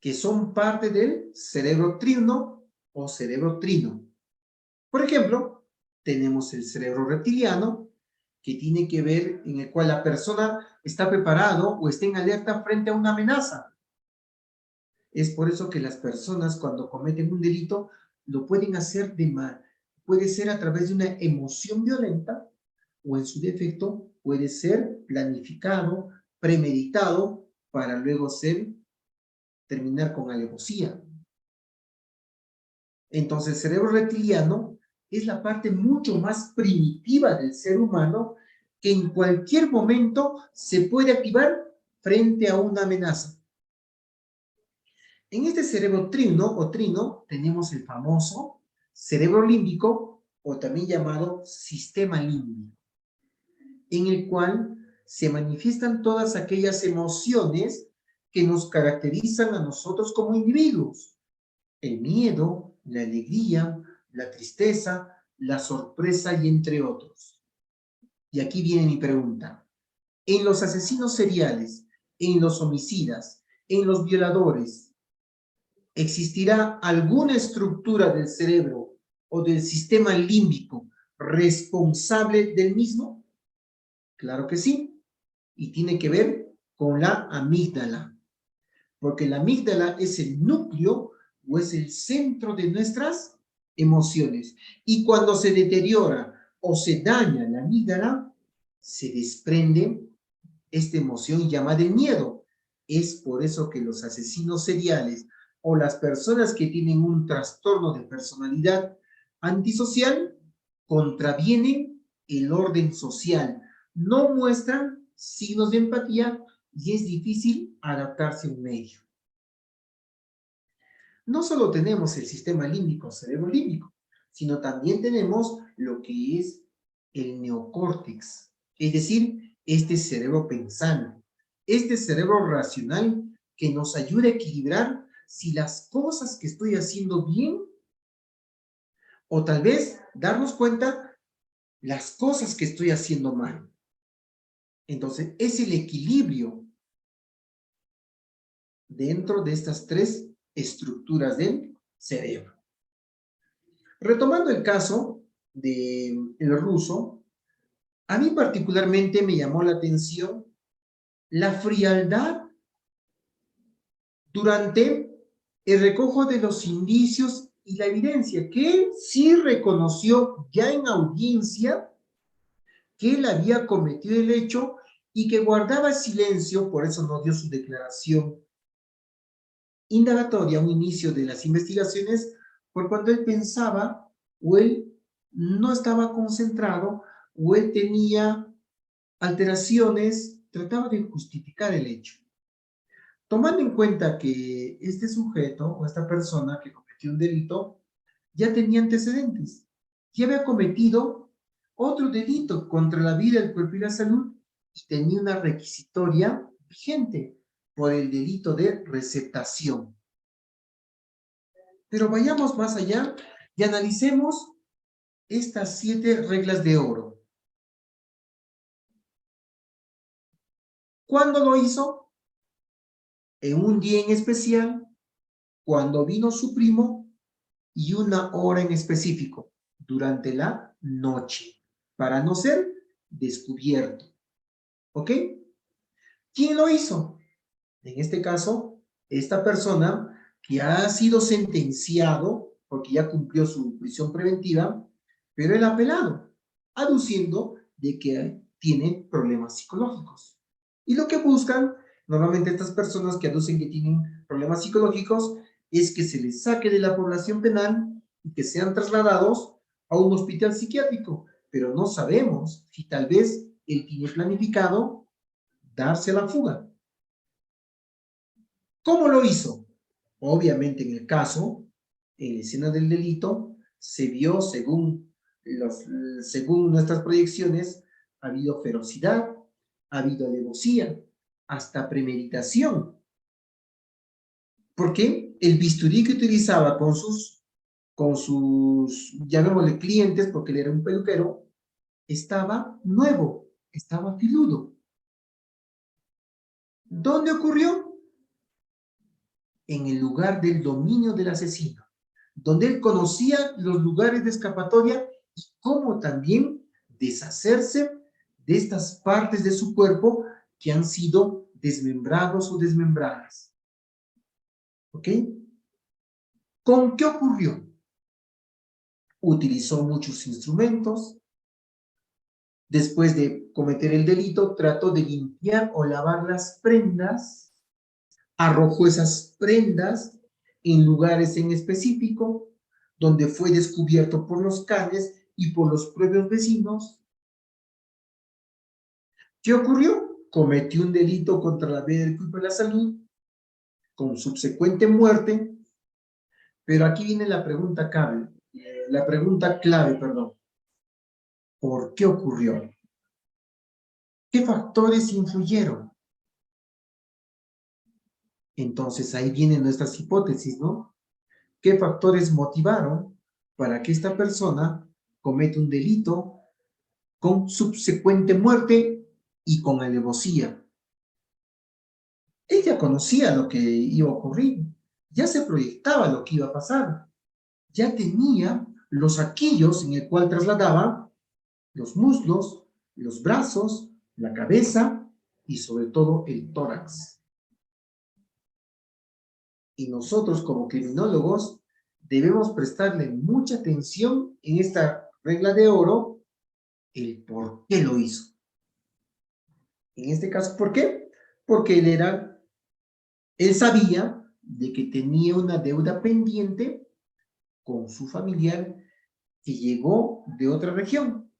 que son parte del cerebro triuno o cerebro trino. Por ejemplo, tenemos el cerebro reptiliano, que tiene que ver en el cual la persona está preparado o está en alerta frente a una amenaza. Es por eso que las personas cuando cometen un delito lo pueden hacer puede ser a través de una emoción violenta o en su defecto puede ser planificado, premeditado para luego ser terminar con alevosía. Entonces, el cerebro reptiliano es la parte mucho más primitiva del ser humano que en cualquier momento se puede activar frente a una amenaza. En este cerebro trino tenemos el famoso cerebro límbico, o también llamado sistema límbico, en el cual se manifiestan todas aquellas emociones que nos caracterizan a nosotros como individuos. El miedo, la alegría, la tristeza, la sorpresa y entre otros. Y aquí viene mi pregunta. En los asesinos seriales, en los homicidas, en los violadores, ¿existirá alguna estructura del cerebro o del sistema límbico responsable del mismo? Claro que sí. Y tiene que ver con la amígdala. Porque la amígdala es el núcleo o es el centro de nuestras emociones. Y cuando se deteriora o se daña la amígdala, se desprende esta emoción llamada el miedo. Es por eso que los asesinos seriales o las personas que tienen un trastorno de personalidad antisocial contravienen el orden social, no muestran signos de empatía y es difícil adaptarse a un medio. No solo tenemos el sistema límbico, cerebro límbico, sino también tenemos lo que es el neocórtex, es decir, este cerebro pensante, este cerebro racional que nos ayuda a equilibrar si las cosas que estoy haciendo bien o tal vez darnos cuenta las cosas que estoy haciendo mal. Entonces, es el equilibrio dentro de estas tres estructuras del cerebro. Retomando el caso del ruso, a mí particularmente me llamó la atención la frialdad durante el recojo de los indicios y la evidencia, que él sí reconoció ya en audiencia que él había cometido el hecho y que guardaba silencio, por eso no dio su declaración indagatoria, un inicio de las investigaciones, por cuando él pensaba o él no estaba concentrado o él tenía alteraciones, trataba de justificar el hecho. Tomando en cuenta que este sujeto o esta persona que cometió un delito ya tenía antecedentes, ya había cometido otro delito contra la vida, el cuerpo y la salud y tenía una requisitoria vigente por el delito de receptación. Pero vayamos más allá y analicemos estas 7 reglas de oro. ¿Cuándo lo hizo? En un día en especial, cuando vino su primo y una hora en específico, durante la noche, para no ser descubierto. ¿Ok? ¿Quién lo hizo? En este caso, esta persona que ha sido sentenciado, porque ya cumplió su prisión preventiva, pero el apelado, aduciendo de que tiene problemas psicológicos. Y lo que buscan, normalmente estas personas que aducen que tienen problemas psicológicos, es que se les saque de la población penal y que sean trasladados a un hospital psiquiátrico. Pero no sabemos si tal vez él tiene planificado darse a la fuga. ¿Cómo lo hizo? Obviamente en el caso, en la escena del delito, se vio, según nuestras proyecciones, ha habido ferocidad, ha habido alevosía, hasta premeditación. Porque el bisturí que utilizaba con sus, llamémosle clientes, porque él era un peluquero, estaba nuevo, estaba filudo. ¿Dónde ocurrió? En el lugar del dominio del asesino, donde él conocía los lugares de escapatoria y cómo también deshacerse de estas partes de su cuerpo que han sido desmembrados o desmembradas. ¿Ok? ¿Con qué ocurrió? Utilizó muchos instrumentos. Después de cometer el delito, trató de limpiar o lavar las prendas arrojó esas prendas en lugares en específico, donde fue descubierto por los canes y por los propios vecinos. ¿Qué ocurrió? Cometió un delito contra la vida, el cuerpo y la salud, con subsecuente muerte, pero aquí viene la pregunta clave, perdón. ¿Por qué ocurrió? ¿Qué factores influyeron? Entonces ahí vienen nuestras hipótesis, ¿no? ¿Qué factores motivaron para que esta persona cometa un delito con subsecuente muerte y con alevosía? Ella conocía lo que iba a ocurrir, ya se proyectaba lo que iba a pasar, ya tenía los saquillos en el cual trasladaba los muslos, los brazos, la cabeza y sobre todo el tórax. Y nosotros como criminólogos debemos prestarle mucha atención en esta regla de oro, el por qué lo hizo. En este caso, ¿por qué? Porque él sabía de que tenía una deuda pendiente con su familiar que llegó de otra región.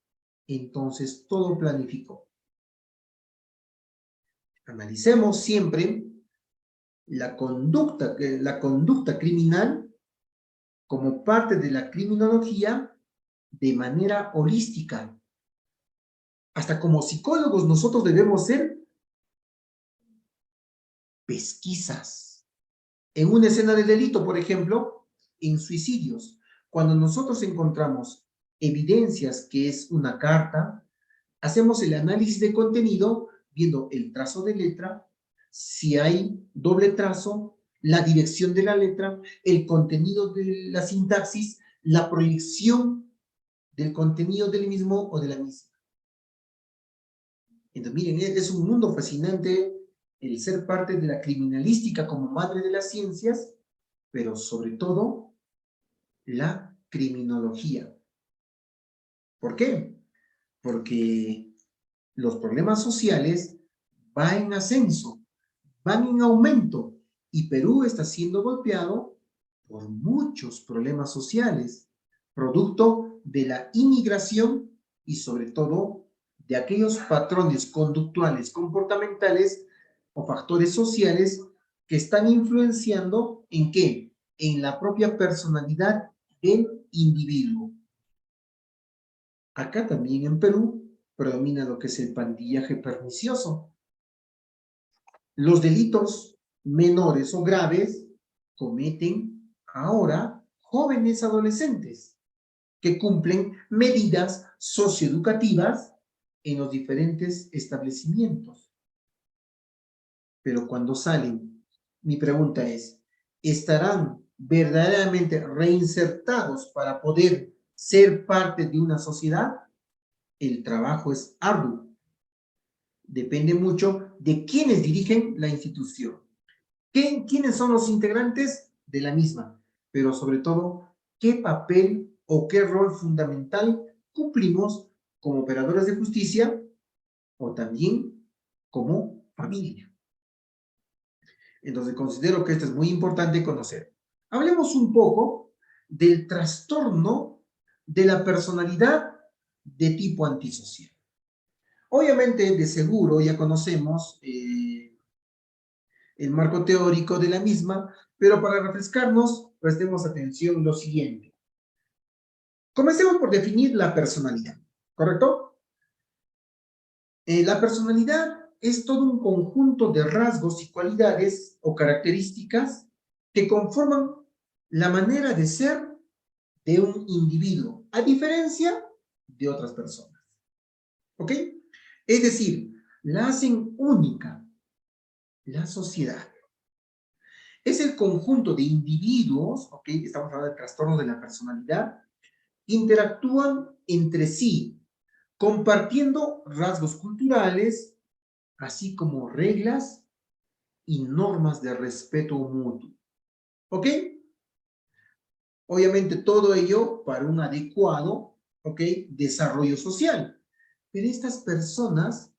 Entonces, todo planificó. Analicemos siempre la conducta criminal como parte de la criminología de manera holística. Hasta como psicólogos nosotros debemos hacer pesquisas. En una escena de delito, por ejemplo, en suicidios, cuando nosotros encontramos evidencias que es una carta, hacemos el análisis de contenido viendo el trazo de letra, si hay doble trazo, la dirección de la letra, el contenido de la sintaxis, la proyección del contenido del mismo o de la misma. Entonces, miren, es un mundo fascinante el ser parte de la criminalística como madre de las ciencias, pero sobre todo la criminología. ¿Por qué? Porque los problemas sociales van en ascenso, van en aumento, y Perú está siendo golpeado por muchos problemas sociales, producto de la inmigración y sobre todo de aquellos patrones conductuales, comportamentales o factores sociales que están influenciando ¿en qué? En la propia personalidad del individuo. Acá también en Perú predomina lo que es el pandillaje pernicioso. Los delitos menores o graves cometen ahora jóvenes adolescentes que cumplen medidas socioeducativas en los diferentes establecimientos. Pero cuando salen, mi pregunta es, ¿estarán verdaderamente reinsertados para poder ser parte de una sociedad? El trabajo es arduo. Depende mucho de quienes dirigen la institución. ¿Quiénes son los integrantes de la misma? Pero sobre todo, ¿qué papel o qué rol fundamental cumplimos como operadores de justicia o también como familia? Entonces, considero que esto es muy importante conocer. Hablemos un poco del trastorno de la personalidad de tipo antisocial. Obviamente, de seguro, ya conocemos el marco teórico de la misma, pero para refrescarnos, prestemos atención lo siguiente. Comencemos por definir la personalidad, ¿correcto? La personalidad es todo un conjunto de rasgos y cualidades o características que conforman la manera de ser de un individuo, a diferencia de otras personas. ¿Ok? Es decir, la hacen única la sociedad. Es el conjunto de individuos, ¿ok? Estamos hablando de trastornos de la personalidad, que interactúan entre sí, compartiendo rasgos culturales, así como reglas y normas de respeto mutuo. ¿Ok? Obviamente todo ello para un adecuado, ¿ok? Desarrollo social. Pero estas personas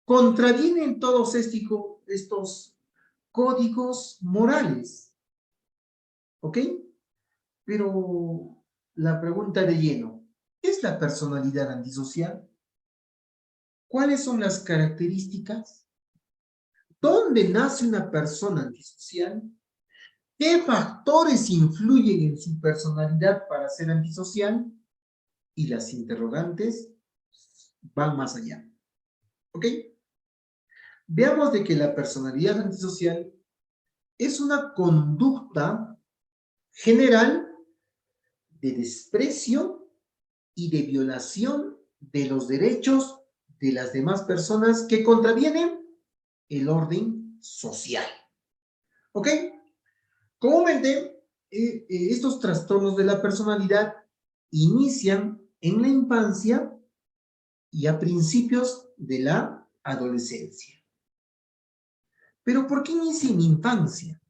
contravienen todos estos códigos morales. ¿Ok? Pero la pregunta de lleno, ¿qué es la personalidad antisocial? ¿Cuáles son las características? ¿Dónde nace una persona antisocial? ¿Qué factores influyen en su personalidad para ser antisocial? Y las interrogantes van más allá. ¿Ok? Veamos de que la personalidad antisocial es una conducta general de desprecio y de violación de los derechos de las demás personas que contravienen el orden social. ¿Ok? Comúnmente, estos trastornos de la personalidad inician en la infancia y a principios de la adolescencia. ¿Pero por qué inicia en infancia?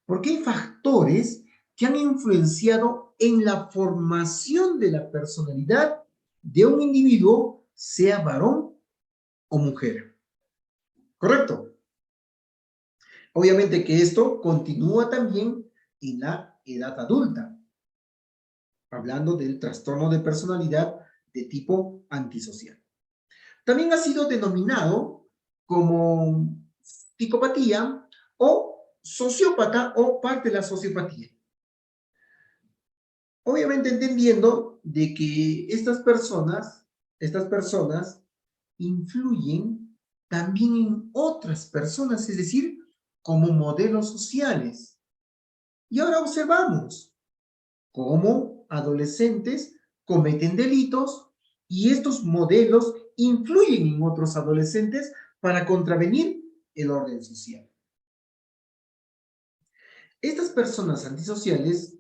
Porque hay factores que han influenciado en la formación de la personalidad de un individuo, sea varón o mujer. ¿Correcto? Obviamente que esto continúa también en la edad adulta, hablando del trastorno de personalidad de tipo antisocial. También ha sido denominado como psicopatía o sociópata o parte de la sociopatía. Obviamente entendiendo de que estas personas influyen también en otras personas, es decir, como modelos sociales. Y ahora observamos cómo adolescentes cometen delitos y estos modelos influyen en otros adolescentes para contravenir el orden social. Estas personas antisociales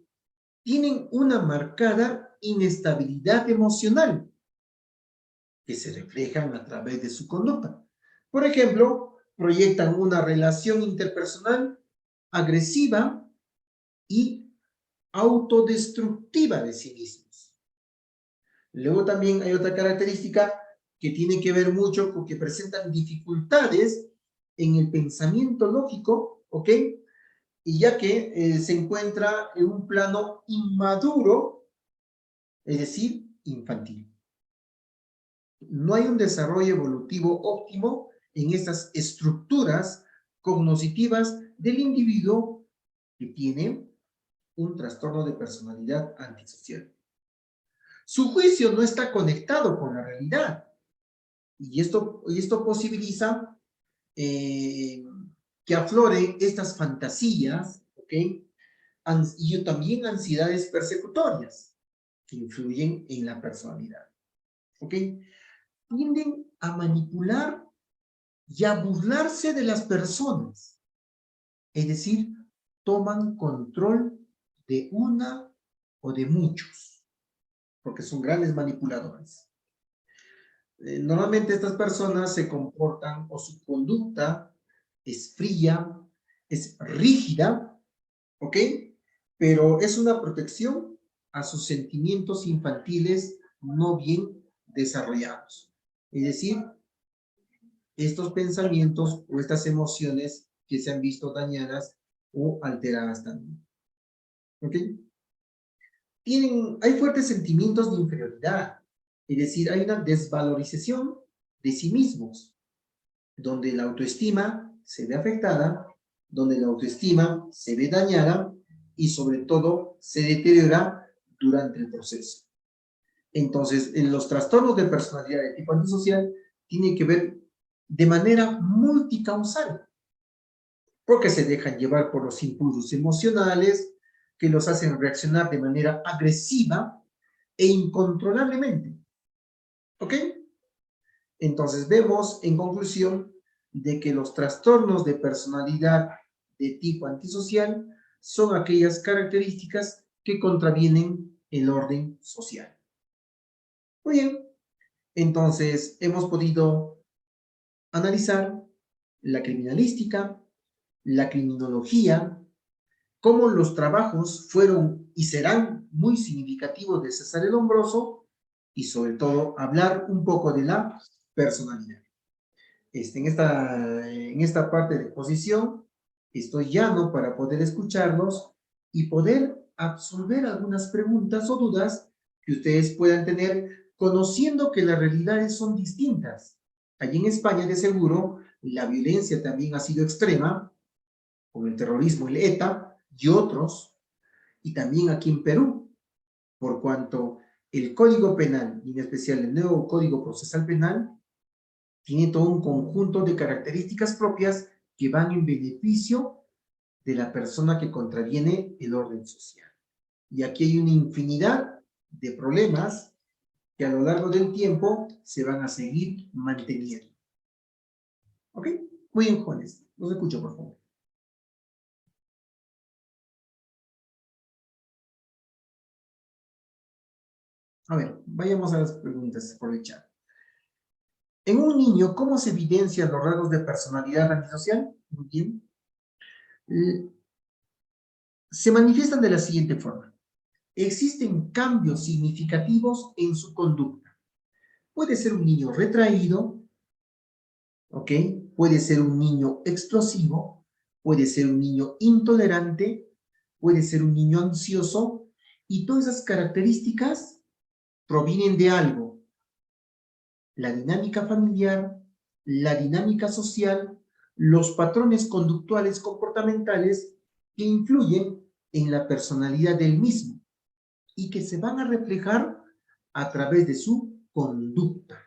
tienen una marcada inestabilidad emocional que se reflejan a través de su conducta. Por ejemplo, proyectan una relación interpersonal agresiva y autodestructiva de sí mismos. Luego también hay otra característica que tiene que ver mucho con que presentan dificultades en el pensamiento lógico, ¿ok? Y ya que se encuentra en un plano inmaduro, es decir, infantil. No hay un desarrollo evolutivo óptimo en estas estructuras cognitivas del individuo que tiene un trastorno de personalidad antisocial. Su juicio no está conectado con la realidad y esto posibilita que afloren estas fantasías, ¿ok? Y también ansiedades persecutorias que influyen en la personalidad, ¿ok? Tienden a manipular y a burlarse de las personas, es decir, toman control de una o de muchos, porque son grandes manipuladores. Normalmente estas personas se comportan o su conducta es fría, es rígida, ¿ok? Pero es una protección a sus sentimientos infantiles no bien desarrollados. Es decir, estos pensamientos o estas emociones que se han visto dañadas o alteradas también. ¿Ok? Hay fuertes sentimientos de inferioridad, es decir, hay una desvalorización de sí mismos, donde la autoestima se ve afectada, donde la autoestima se ve dañada y sobre todo se deteriora durante el proceso. Entonces, en los trastornos de personalidad de tipo antisocial tienen que ver de manera multicausal, porque se dejan llevar por los impulsos emocionales que los hacen reaccionar de manera agresiva e incontrolablemente. ¿Ok? Entonces vemos en conclusión de que los trastornos de personalidad de tipo antisocial son aquellas características que contravienen el orden social. Muy bien, entonces hemos podido analizar la criminalística, la criminología, cómo los trabajos fueron y serán muy significativos de César el Hombroso y sobre todo hablar un poco de la personalidad. En esta parte de exposición Estoy llano para poder escucharlos y poder absolver algunas preguntas o dudas que ustedes puedan tener, conociendo que las realidades son distintas. Allí en España, de seguro, la violencia también ha sido extrema, con el terrorismo, el ETA y otros, y también aquí en Perú, por cuanto el Código Penal, y en especial el nuevo Código Procesal Penal, tiene todo un conjunto de características propias que van en beneficio de la persona que contraviene el orden social. Y aquí hay una infinidad de problemas que a lo largo del tiempo se van a seguir manteniendo. ¿Ok? Muy bien, jóvenes. Los escucho, por favor. A ver, vayamos a las preguntas por el chat. En un niño, ¿cómo se evidencian los rasgos de personalidad antisocial? Muy bien. Se manifiestan de la siguiente forma. Existen cambios significativos en su conducta. Puede ser un niño retraído, ¿ok? Puede ser un niño explosivo, puede ser un niño intolerante, puede ser un niño ansioso, y todas esas características provienen de algo. La dinámica familiar, la dinámica social, los patrones conductuales comportamentales que influyen en la personalidad del mismo y que se van a reflejar a través de su conducta.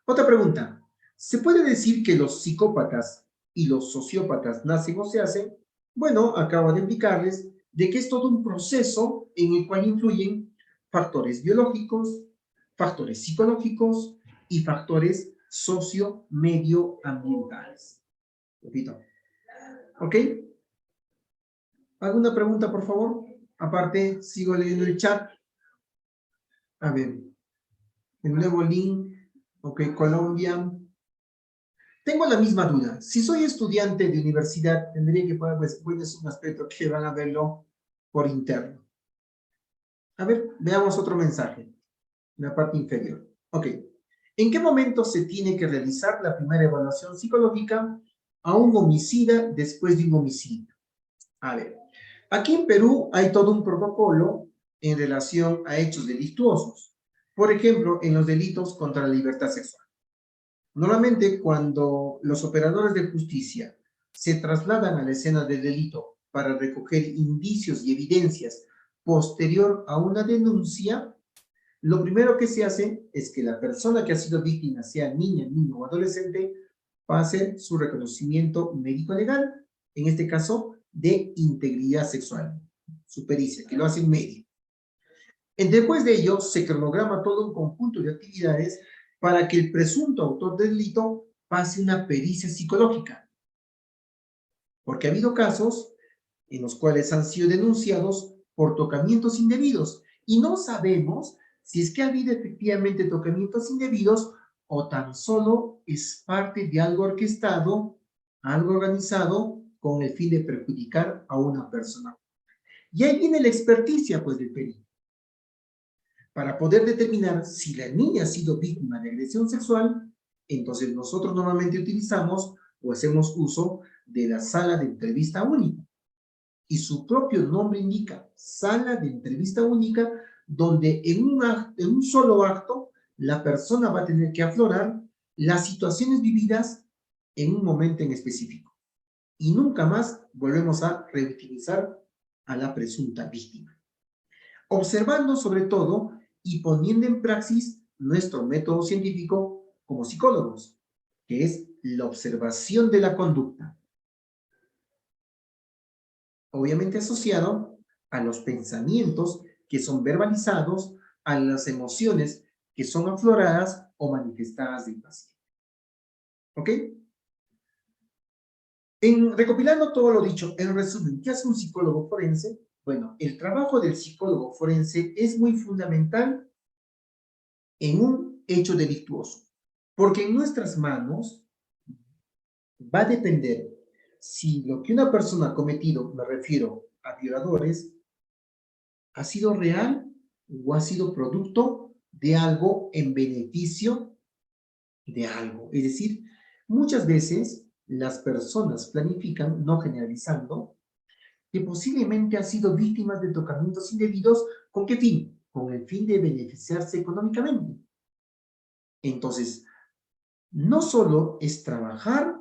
Otra pregunta. ¿Se puede decir que los psicópatas y los sociópatas nacen o se hacen? Bueno, acabo de indicarles de que es todo un proceso en el cual influyen factores biológicos, factores psicológicos y factores socio-medioambientales. Repito. ¿Ok? ¿Alguna pregunta, por favor? Aparte, sigo leyendo el chat. A ver, el nuevo link. Ok, Colombia. Tengo la misma duda. Si soy estudiante de universidad, tendría que poner, pues, es un aspecto que van a verlo por interno. A ver, veamos otro mensaje, en la parte inferior. Ok. ¿En qué momento se tiene que realizar la primera evaluación psicológica a un homicida después de un homicidio? A ver, aquí en Perú hay todo un protocolo en relación a hechos delictuosos. Por ejemplo, en los delitos contra la libertad sexual. Normalmente, cuando los operadores de justicia se trasladan a la escena del delito para recoger indicios y evidencias posterior a una denuncia, lo primero que se hace es que la persona que ha sido víctima, sea niña, niño o adolescente, pase su reconocimiento médico-legal, en este caso de integridad sexual, su pericia, que lo hace un médico. Después de ello, se cronograma todo un conjunto de actividades para que el presunto autor del delito pase una pericia psicológica. Porque ha habido casos en los cuales han sido denunciados por tocamientos indebidos y no sabemos si es que ha habido efectivamente tocamientos indebidos o tan solo es parte de algo orquestado, algo organizado con el fin de perjudicar a una persona. Y ahí viene la experticia, pues, del perito, para poder determinar si la niña ha sido víctima de agresión sexual. Entonces nosotros normalmente utilizamos o hacemos uso de la sala de entrevista única. Y su propio nombre indica, sala de entrevista única, donde en un solo acto la persona va a tener que aflorar las situaciones vividas en un momento en específico. Y nunca más volvemos a reutilizar a la presunta víctima. Observando sobre todo y poniendo en praxis nuestro método científico como psicólogos, que es la observación de la conducta. Obviamente asociado a los pensamientos que son verbalizados, a las emociones que son afloradas o manifestadas del paciente. ¿Ok? Recopilando todo lo dicho, en resumen, ¿qué hace un psicólogo forense? Bueno, el trabajo del psicólogo forense es muy fundamental en un hecho delictuoso, porque en nuestras manos va a depender si lo que una persona ha cometido, me refiero a violadores, ha sido real o ha sido producto de algo en beneficio de algo. Es decir, muchas veces las personas planifican, no generalizando, que posiblemente han sido víctimas de tocamientos indebidos. ¿Con qué fin? Con el fin de beneficiarse económicamente. Entonces, no solo es trabajar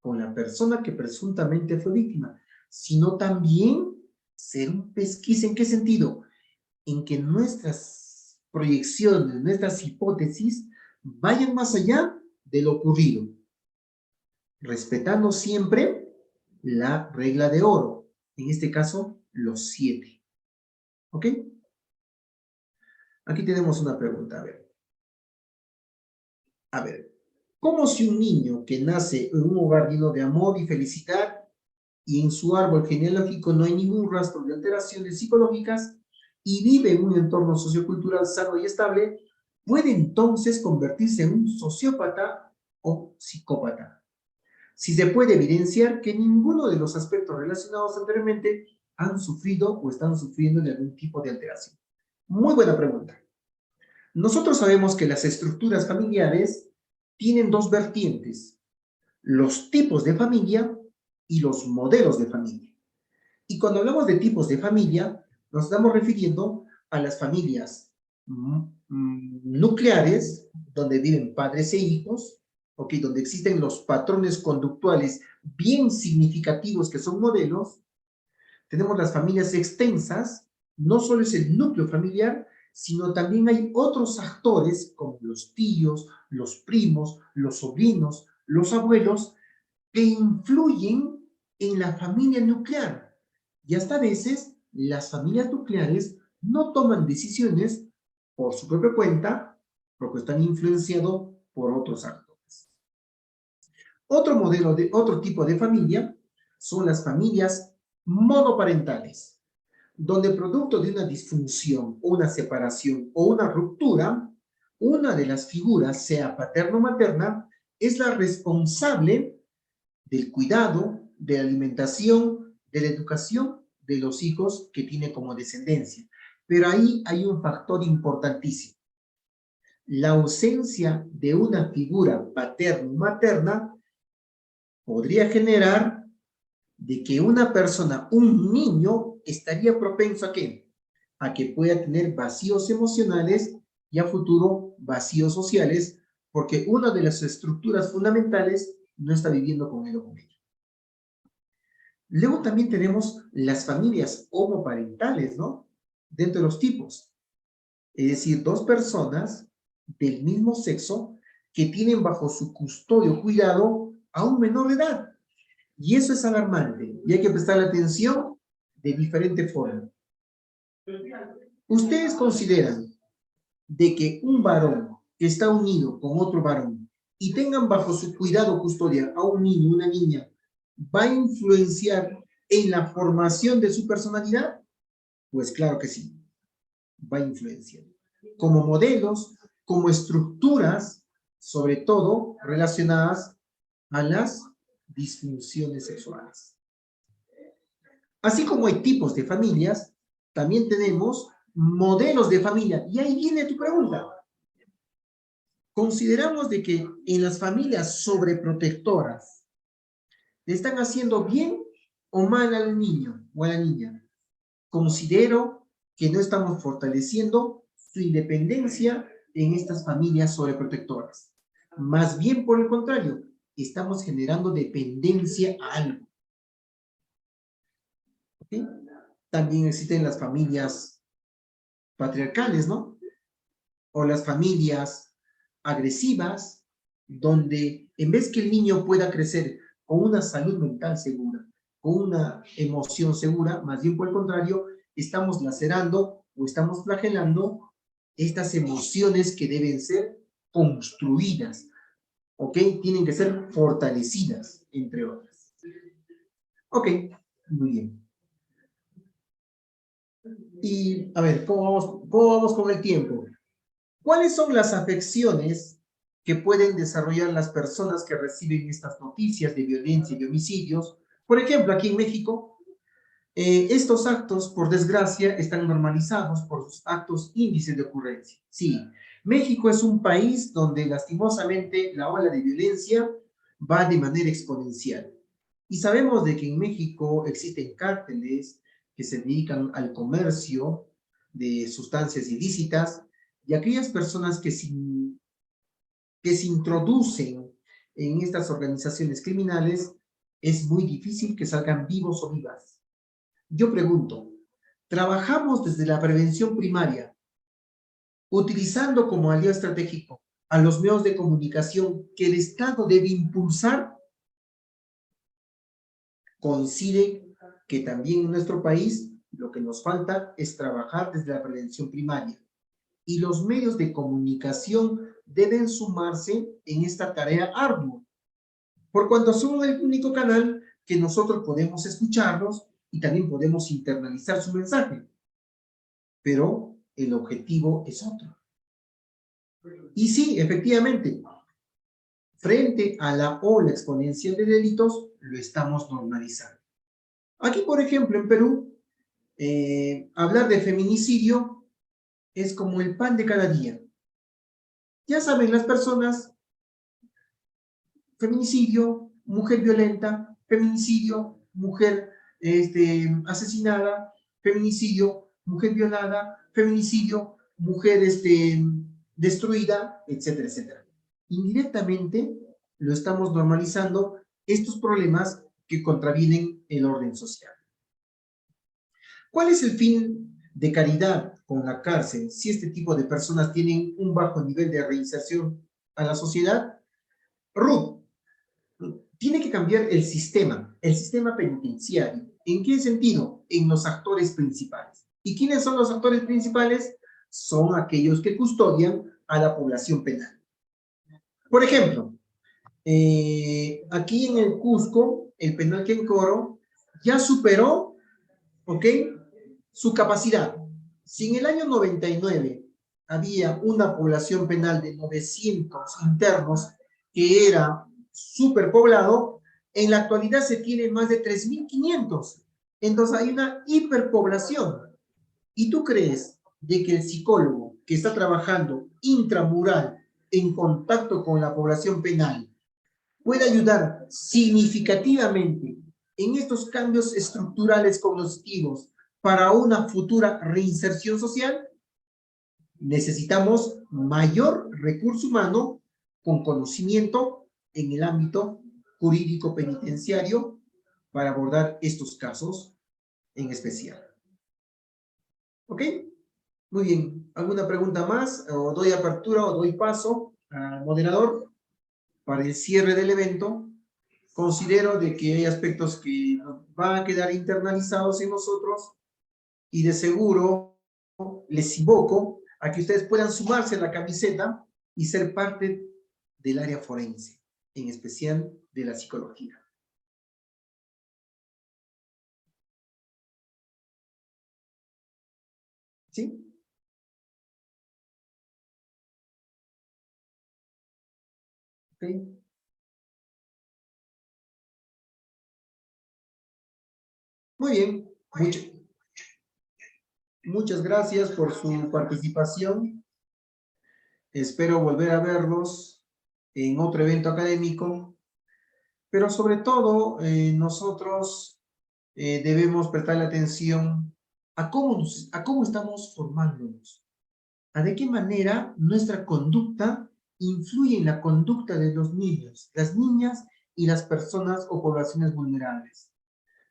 con la persona que presuntamente fue víctima, sino también ser un pesquisa. ¿En qué sentido? En que nuestras proyecciones, nuestras hipótesis vayan más allá de lo ocurrido, respetando siempre la regla de oro, en este caso, los 7. ¿Ok? Aquí tenemos una pregunta, a ver, ¿cómo si un niño que nace en un hogar lleno de amor y felicidad y en su árbol genealógico no hay ningún rastro de alteraciones psicológicas y vive en un entorno sociocultural sano y estable, puede entonces convertirse en un sociópata o psicópata? Si se puede evidenciar que ninguno de los aspectos relacionados anteriormente han sufrido o están sufriendo de algún tipo de alteración. Muy buena pregunta. Nosotros sabemos que las estructuras familiares tienen dos vertientes: los tipos de familia y los modelos de familia. Y cuando hablamos de tipos de familia, nos estamos refiriendo a las familias nucleares, donde viven padres e hijos, ¿okay? Donde existen los patrones conductuales bien significativos que son modelos. Tenemos las familias extensas, no solo es el núcleo familiar, sino también hay otros actores como los tíos, los primos, los sobrinos, los abuelos, que influyen en la familia nuclear. Y hasta a veces las familias nucleares no toman decisiones por su propia cuenta porque están influenciados por otros actores. Otro tipo de familia son las familias monoparentales, donde producto de una disfunción, una separación o una ruptura, una de las figuras, sea paterno o materna, es la responsable del cuidado, de la alimentación, de la educación de los hijos que tiene como descendencia. Pero ahí hay un factor importantísimo. La ausencia de una figura paterno-materna podría generar de que una persona, un niño, estaría propenso ¿a qué? A que pueda tener vacíos emocionales y a futuro vacíos sociales, porque una de las estructuras fundamentales no está viviendo con él o con ella. Luego también tenemos las familias homoparentales, ¿no? Dentro de los tipos. Es decir, dos personas del mismo sexo que tienen bajo su custodio, cuidado, a un menor de edad. Y eso es alarmante y hay que prestarle atención de diferente forma. ¿Ustedes consideran de que un varón que está unido con otro varón y tengan bajo su cuidado, custodia a un niño, una niña, va a influenciar en la formación de su personalidad? Pues claro que sí, va a influenciar. Como modelos, como estructuras, sobre todo relacionadas a las disfunciones sexuales. Así como hay tipos de familias, también tenemos modelos de familia. Y ahí viene tu pregunta. Consideramos de que en las familias sobreprotectoras le están haciendo bien o mal al niño o a la niña. Considero que no estamos fortaleciendo su independencia en estas familias sobreprotectoras. Más bien por el contrario, estamos generando dependencia a algo. ¿Okay? También existen las familias patriarcales, ¿no? O las familias agresivas, donde en vez que el niño pueda crecer con una salud mental segura, con una emoción segura, más bien por el contrario, estamos lacerando o estamos flagelando estas emociones que deben ser construidas, ¿ok? Tienen que ser fortalecidas, entre otras. Ok, muy bien. Y, a ver, ¿cómo vamos con el tiempo? ¿Cuáles son las afecciones que pueden desarrollar las personas que reciben estas noticias de violencia y de homicidios? Por ejemplo, aquí en México, estos actos, por desgracia, están normalizados por sus altos índices de ocurrencia. Sí, México es un país donde lastimosamente la ola de violencia va de manera exponencial. Y sabemos de que en México existen cárteles que se dedican al comercio de sustancias ilícitas y aquellas personas que se introducen en estas organizaciones criminales, es muy difícil que salgan vivos o vivas. Yo pregunto, ¿trabajamos desde la prevención primaria, utilizando como aliado estratégico a los medios de comunicación que el Estado debe impulsar? Coincide que también en nuestro país lo que nos falta es trabajar desde la prevención primaria. Y los medios de comunicación deben sumarse en esta tarea ardua, por cuanto son el único canal que nosotros podemos escucharlos y también podemos internalizar su mensaje. Pero el objetivo es otro. Y sí, efectivamente, frente a la ola exponencial de delitos, lo estamos normalizando. Aquí, por ejemplo, en Perú, hablar de feminicidio es como el pan de cada día. Ya saben las personas, feminicidio, mujer violenta, feminicidio, mujer asesinada, feminicidio, mujer violada, feminicidio, mujer destruida, etcétera, etcétera. Indirectamente lo estamos normalizando estos problemas que contravienen el orden social. ¿Cuál es el fin de caridad con la cárcel si este tipo de personas tienen un bajo nivel de reinserción a la sociedad? Ruth, tiene que cambiar el sistema penitenciario. ¿En qué sentido? En los actores principales. ¿Y quiénes son los actores principales? Son aquellos que custodian a la población penal. Por ejemplo, aquí en el Cusco, el penal Quencoro ya superó, ¿ok?, su capacidad. Si en el año 99 había una población penal de 900 internos que era superpoblado, en la actualidad se tiene más de 3.500. Entonces hay una hiperpoblación. ¿Y tú crees de que el psicólogo que está trabajando intramural en contacto con la población penal puede ayudar significativamente en estos cambios estructurales cognitivos para una futura reinserción social? Necesitamos mayor recurso humano con conocimiento en el ámbito jurídico penitenciario para abordar estos casos en especial. ¿Ok? Muy bien. ¿Alguna pregunta más? ¿O doy apertura o doy paso al moderador para el cierre del evento? Considero de que hay aspectos que van a quedar internalizados en nosotros y de seguro les invoco a que ustedes puedan sumarse a la camiseta y ser parte del área forense, en especial de la psicología. ¿Sí? ¿Sí? Muy bien. Muchas gracias por su participación. Espero volver a verlos en otro evento académico, pero sobre todo nosotros debemos prestarle atención a cómo estamos formándonos, a de qué manera nuestra conducta influye en la conducta de los niños, las niñas y las personas o poblaciones vulnerables.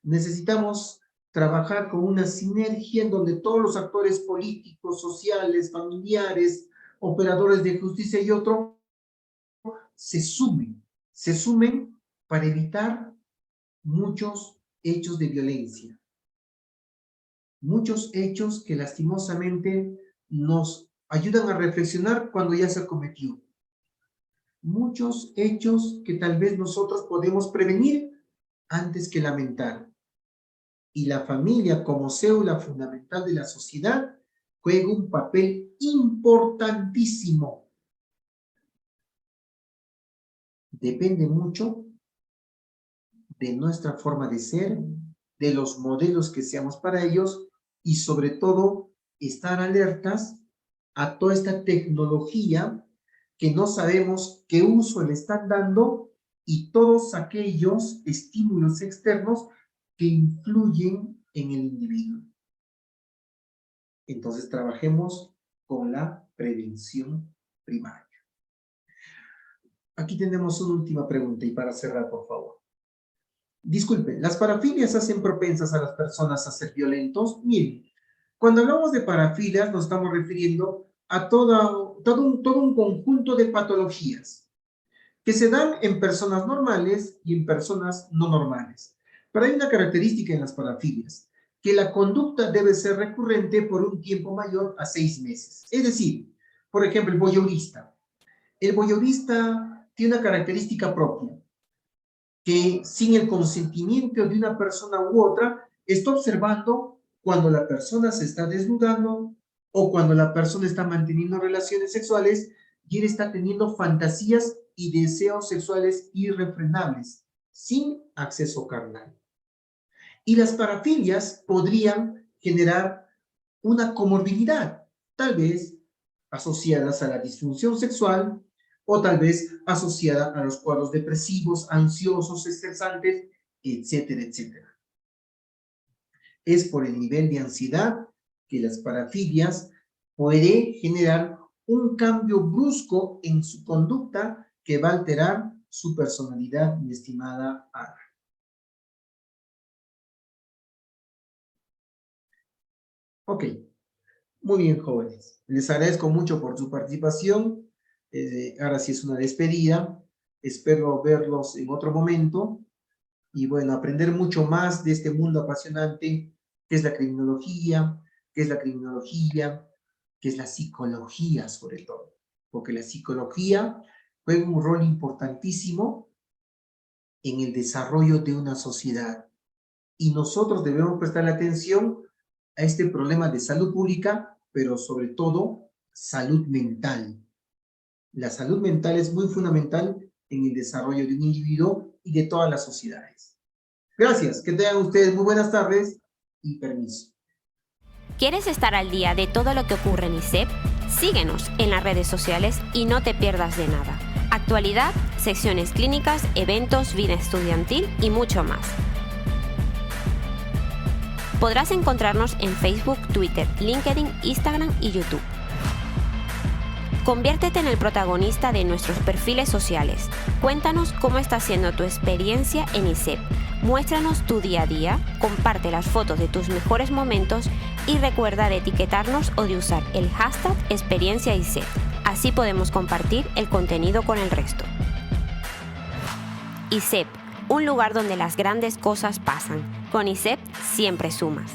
Necesitamos trabajar con una sinergia en donde todos los actores políticos, sociales, familiares, operadores de justicia y otros se sumen para evitar muchos hechos de violencia, muchos hechos que lastimosamente nos ayudan a reflexionar cuando ya se cometió, muchos hechos que tal vez nosotros podemos prevenir antes que lamentar. Y la familia como célula fundamental de la sociedad juega un papel importantísimo. Depende mucho de nuestra forma de ser, de los modelos que seamos para ellos y sobre todo estar alertas a toda esta tecnología que no sabemos qué uso le están dando y todos aquellos estímulos externos que influyen en el individuo. Entonces, trabajemos con la prevención primaria. Aquí tenemos una última pregunta y para cerrar, por favor. Disculpen, ¿las parafilias hacen propensas a las personas a ser violentos? Miren, cuando hablamos de parafilias nos estamos refiriendo a todo un conjunto de patologías que se dan en personas normales y en personas no normales. Pero hay una característica en las parafilias, que la conducta debe ser recurrente por un tiempo mayor a 6 meses. Es decir, por ejemplo, el voyeurista. El voyeurista tiene una característica propia, que sin el consentimiento de una persona u otra, está observando cuando la persona se está desnudando o cuando la persona está manteniendo relaciones sexuales y él está teniendo fantasías y deseos sexuales irrefrenables, sin acceso carnal. Y las parafilias podrían generar una comorbilidad, tal vez asociadas a la disfunción sexual o tal vez asociada a los cuadros depresivos, ansiosos, estresantes, etcétera, etcétera. Es por el nivel de ansiedad que las parafilias puede generar un cambio brusco en su conducta que va a alterar su personalidad, mi estimada Ana. Ok, muy bien, jóvenes. Les agradezco mucho por su participación. Ahora sí es una despedida. Espero verlos en otro momento. Y bueno, aprender mucho más de este mundo apasionante que es la criminología, que es la psicología sobre todo. Porque la psicología juega un rol importantísimo en el desarrollo de una sociedad. Y nosotros debemos prestarle atención a este problema de salud pública, pero sobre todo salud mental. La salud mental es muy fundamental en el desarrollo de un individuo y de todas las sociedades. Gracias, que tengan ustedes muy buenas tardes y permiso. ¿Quieres estar al día de todo lo que ocurre en ISEP? Síguenos en las redes sociales y no te pierdas de nada. Actualidad, secciones clínicas, eventos, vida estudiantil y mucho más. Podrás encontrarnos en Facebook, Twitter, LinkedIn, Instagram y YouTube. Conviértete en el protagonista de nuestros perfiles sociales. Cuéntanos cómo está siendo tu experiencia en ISEP. Muéstranos tu día a día, comparte las fotos de tus mejores momentos y recuerda de etiquetarnos o de usar el hashtag #ExperienciaISEP. Así podemos compartir el contenido con el resto. ISEP, un lugar donde las grandes cosas pasan. Con ISEP siempre sumas.